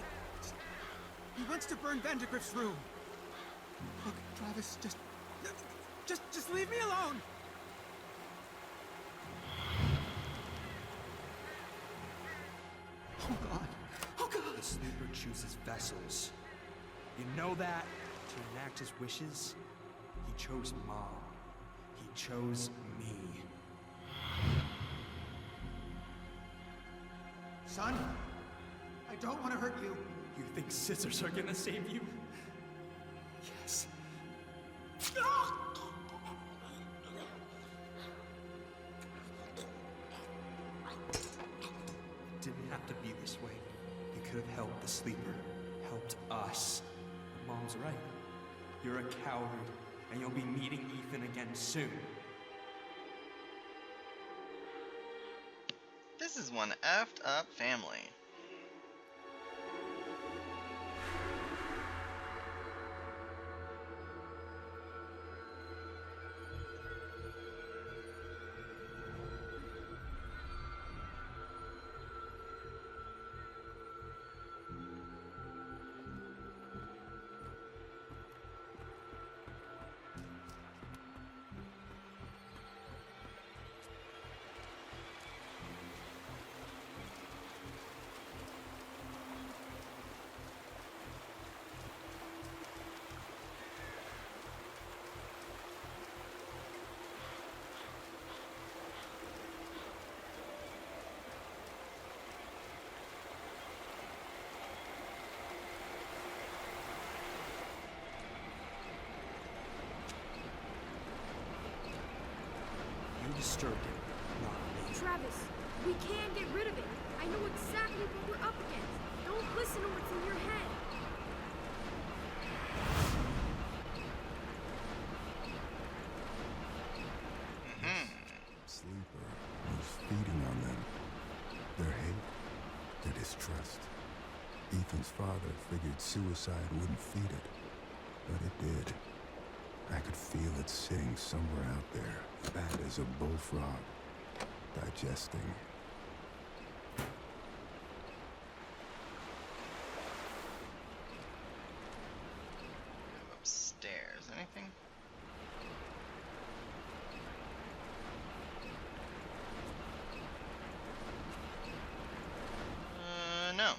He wants to burn Vandergrift's room. Look, Travis, just leave me alone. Oh God. Oh God. The sleeper chooses vessels. You know that? To enact his wishes, he chose Mom. He chose me. Son, I don't want to hurt you. You think scissors are gonna save you? Yes. It didn't have to be this way. You could have helped the sleeper, helped us. But Mom's right. You're a coward, and you'll be meeting Ethan again soon. This is one effed up family. You disturbed him, not me. Travis, we can get rid of it. I know exactly what we're up against. Don't listen to what's in your head. Sleeper was feeding on them. Their hate, their distrust. Ethan's father figured suicide wouldn't feed it, but it did. I could feel it sitting somewhere out there, fat as a bullfrog, digesting. Upstairs, anything? No.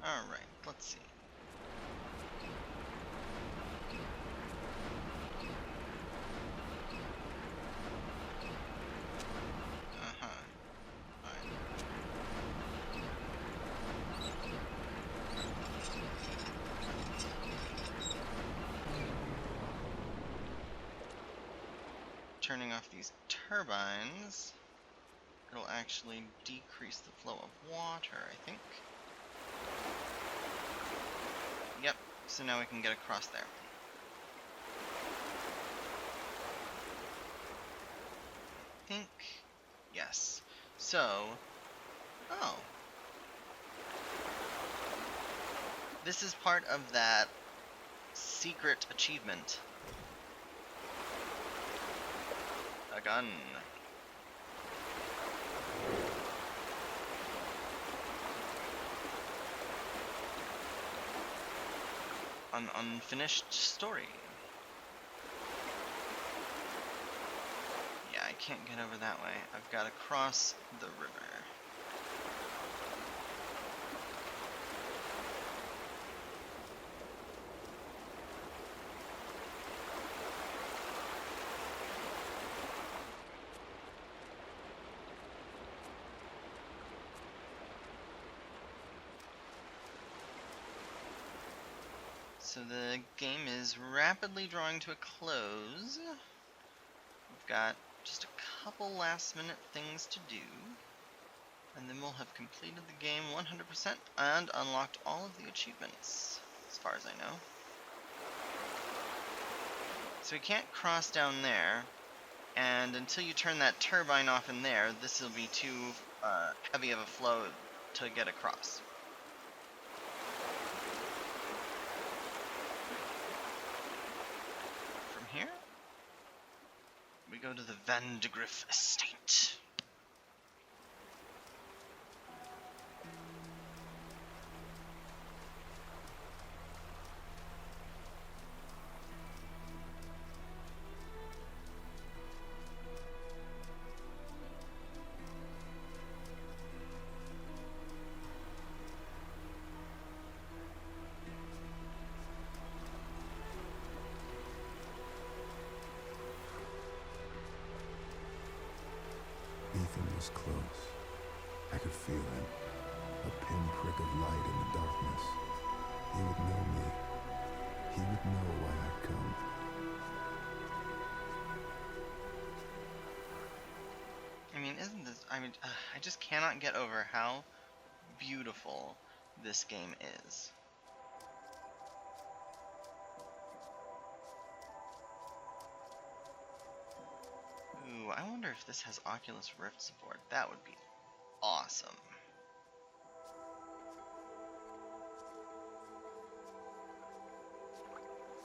Alright, let's see. turning off these turbines, it'll actually decrease the flow of water, I think. Yep, so now we can get across there. I think, yes. So, oh. This is part of that secret achievement. A gun. An unfinished story. Yeah, I can't get over that way. I've got to cross the river. So the game is rapidly drawing to a close. We've got just a couple last minute things to do, and then we'll have completed the game 100% and unlocked all of the achievements, as far as I know. So we can't cross down there, and until you turn that turbine off in there, this will be too heavy of a flow to get across. Here, we go to the Vandegrift estate. Ethan was close. I could feel him. A pinprick of light in the darkness. He would know me. He would know why I'd come. I mean, isn't this... I just cannot get over how beautiful this game is. Ooh, I wonder if this has Oculus Rift support. That would be awesome.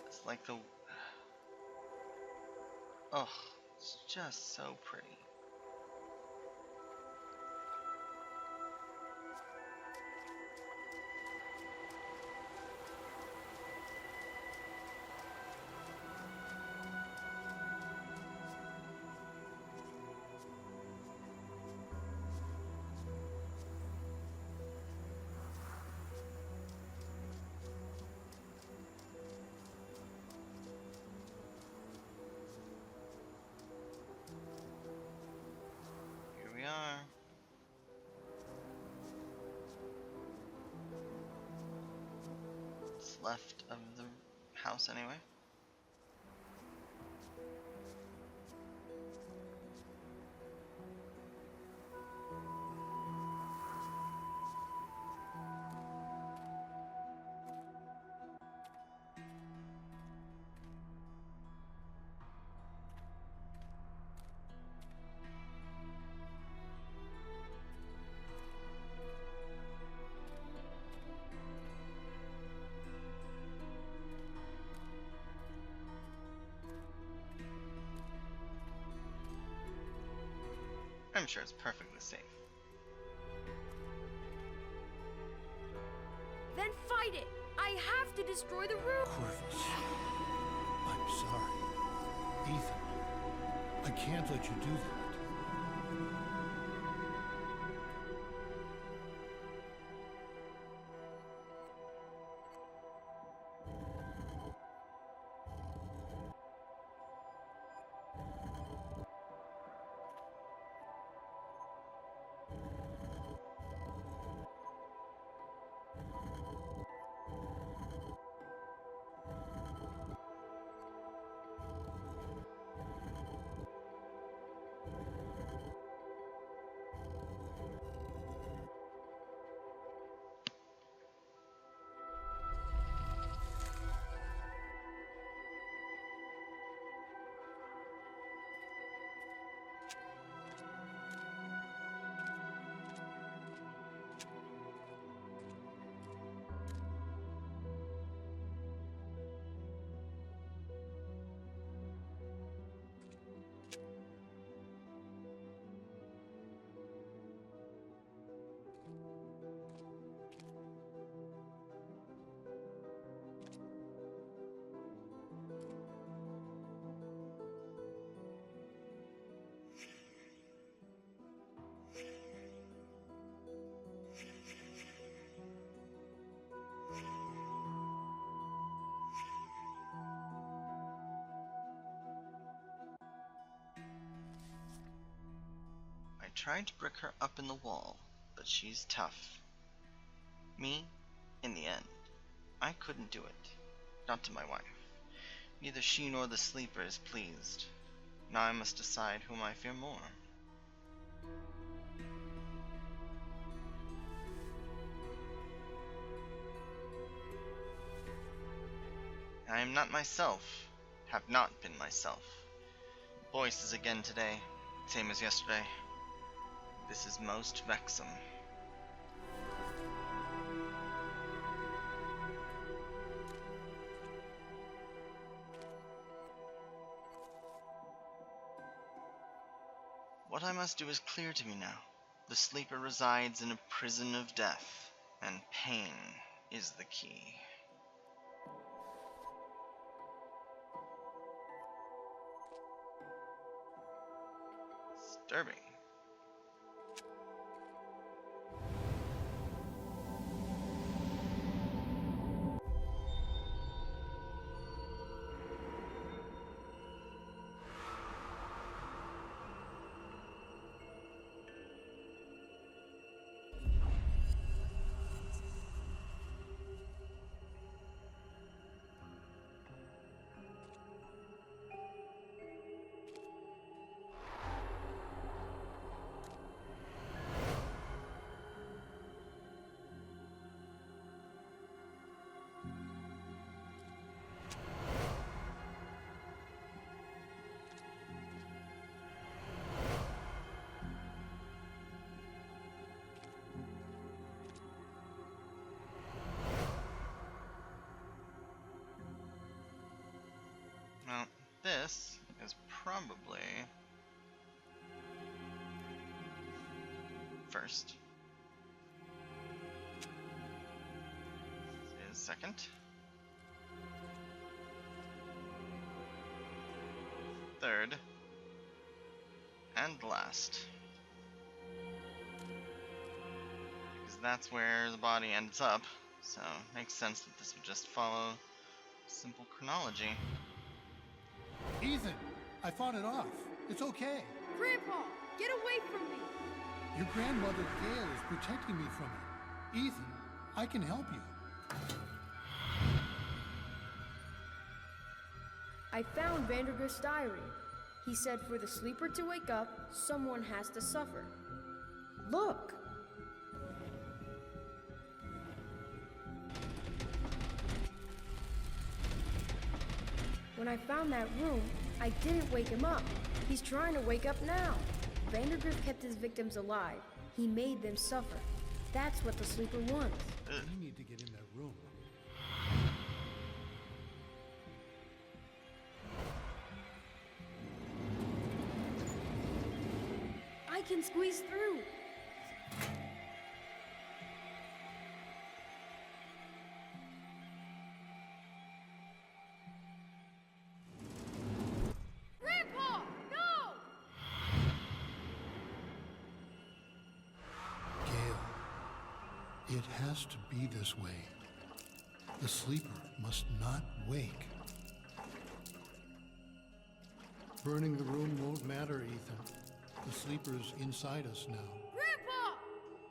It's like the... Oh, it's just so pretty. We are. What's left of the house anyway. I'm sure it's perfectly safe. Then fight it! I have to destroy the room! Corvus, I'm sorry. Ethan, I can't let you do that. tried to brick her up in the wall, but she's tough. Me, in the end, I couldn't do it. Not to my wife. Neither she nor the sleeper is pleased. Now I must decide whom I fear more. I am not myself, have not been myself. Voices again today, same as yesterday. This is most vexing. What I must do is clear to me now. The sleeper resides in a prison of death, and pain is the key. Disturbing. Well, this is probably first. This is second. Third. And last. Because that's where the body ends up, so it makes sense that this would just follow simple chronology. Ethan, I fought it off. It's okay. Grandpa, get away from me! Your grandmother Gail is protecting me from it. Ethan, I can help you. I found Vandergrift's diary. He said for the sleeper to wake up, someone has to suffer. Look! When I found that room, I didn't wake him up. He's trying to wake up now. Vandergrift kept his victims alive. He made them suffer. That's what the sleeper wants. We need to get in that room. I can squeeze through. Grandpa, no! Gail, it has to be this way. The sleeper must not wake. Burning the room won't matter, Ethan. The sleeper's inside us now. Grandpa!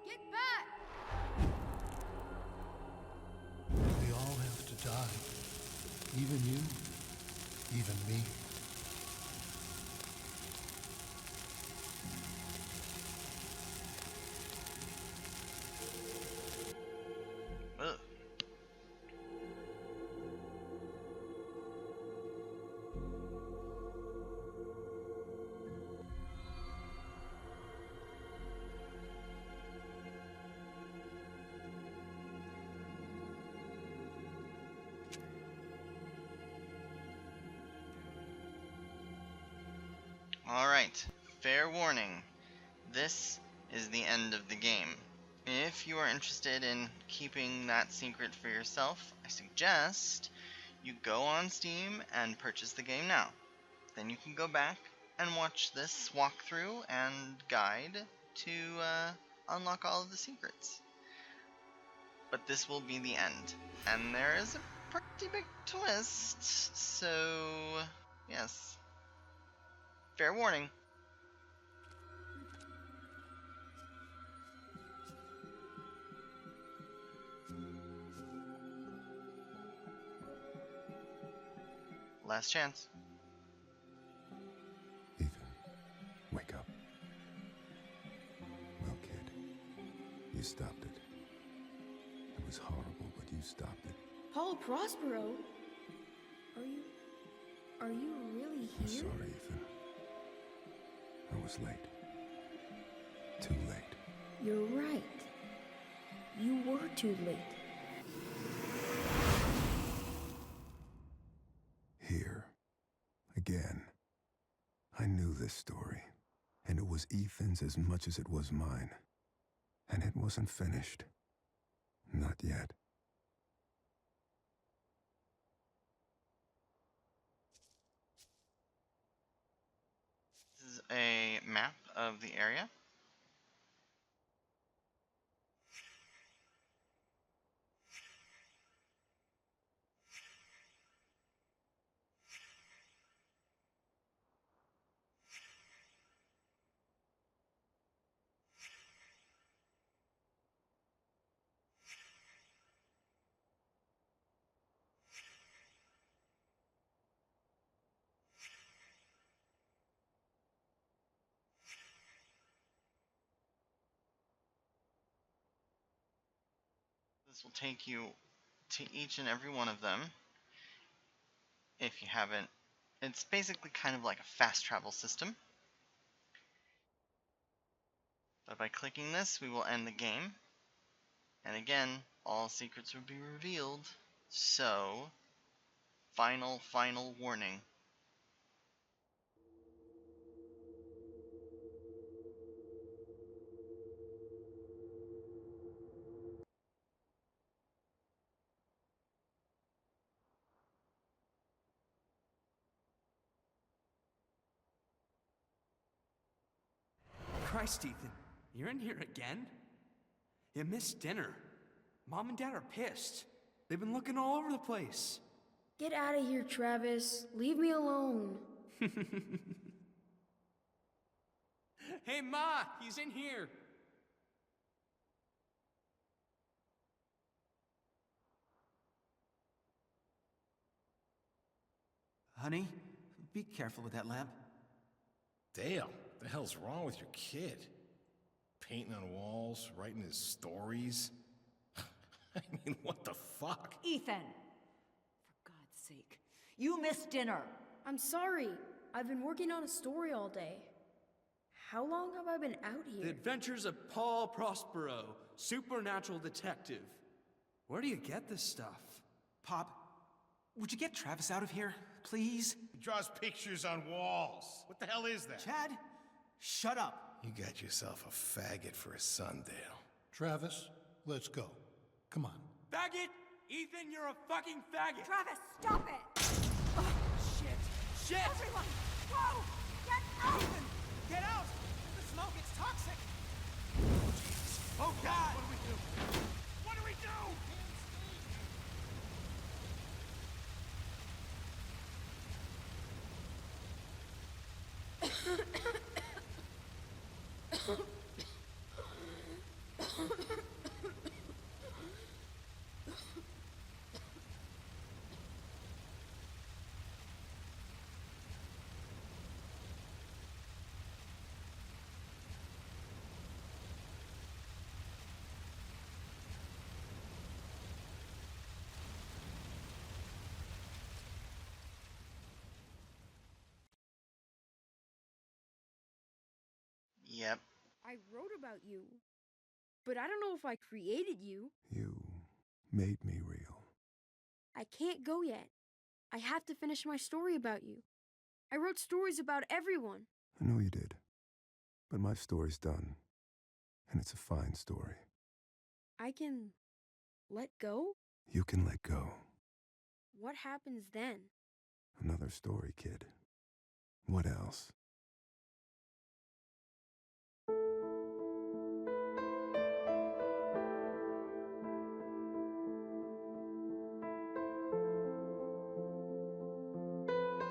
Get back! We all have to die. Even you, even me. Ugh. Alright, fair warning. This is the end of the game. If you are interested in keeping that secret for yourself, I suggest you go on Steam and purchase the game now. Then you can go back and watch this walkthrough and guide to unlock all of the secrets. But this will be the end. And there is a pretty big twist, so yes. Fair warning. Last chance. Ethan, wake up. Well, kid, you stopped it. It was horrible, but you stopped it. Paul Prospero? Are you really here? I'm sorry, Ethan. I was late. Too late. You're right. You were too late. Here. Again. I knew this story, and it was Ethan's as much as it was mine. And it wasn't finished. Not yet. This is a map of the area. This will take you to each and every one of them. If you haven't, it's basically kind of like a fast travel system. But by clicking this, we will end the game. And again, all secrets will be revealed. So, final warning. Christ, Ethan, you're in here again? You missed dinner. Mom and Dad are pissed. They've been looking all over the place. Get out of here, Travis. Leave me alone. Hey, Ma, he's in here. Honey, be careful with that lamp. Dale, what the hell's wrong with your kid? Painting on walls, writing his stories. I mean, what the fuck? Ethan! For God's sake, you missed dinner! I'm sorry. I've been working on a story all day. How long have I been out The here? Adventures of Paul Prospero, supernatural detective. Where do you get this stuff? Pop, would you get Travis out of here, please? He draws pictures on walls. What the hell is that? Chad, shut up. You got yourself a faggot for a son, Dale. Travis, let's go. Come on. Faggot! Ethan, you're a fucking faggot! Travis, stop it! Shit! Shit! Everyone, go! Get out! Ethan, get out! The smoke, it's toxic! Oh, God! What do we do? What do we do? Yep. I wrote about you, but I don't know if I created you. You made me real. I can't go yet. I have to finish my story about you. I wrote stories about everyone. I know you did. But my story's done. And it's a fine story. I can let go? You can let go. What happens then? Another story, kid. What else?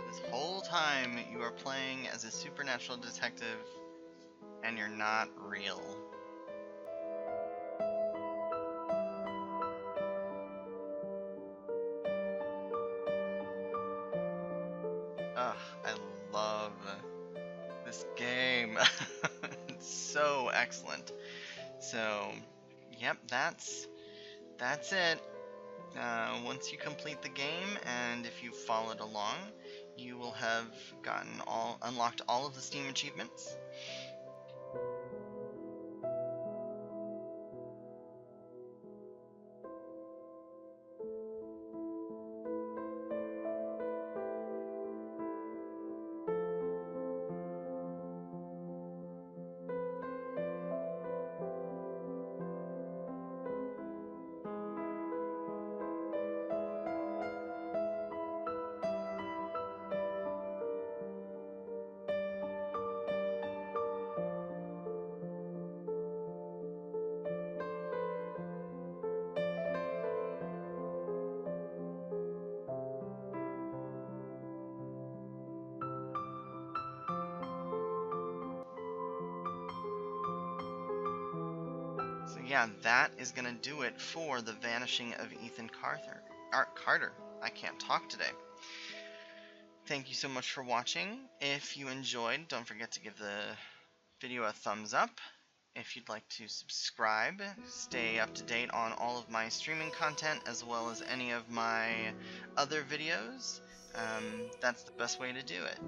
This whole time you are playing as a supernatural detective and you're not real. So, yep, that's it. Once you complete the game, and if you followed along, you will have unlocked all of the Steam achievements. So yeah, that is gonna do it for the Vanishing of Ethan Carter. Carter. I can't talk today. Thank you so much for watching. If you enjoyed, don't forget to give the video a thumbs up. If you'd like to subscribe, stay up to date on all of my streaming content as well as any of my other videos, that's the best way to do it.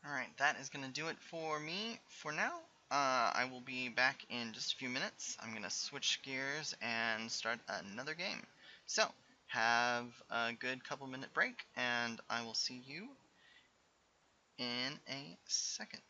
Alright, that is going to do it for me for now. I will be back in just a few minutes. I'm going to switch gears and start another game. So, have a good couple minute break, and I will see you in a second.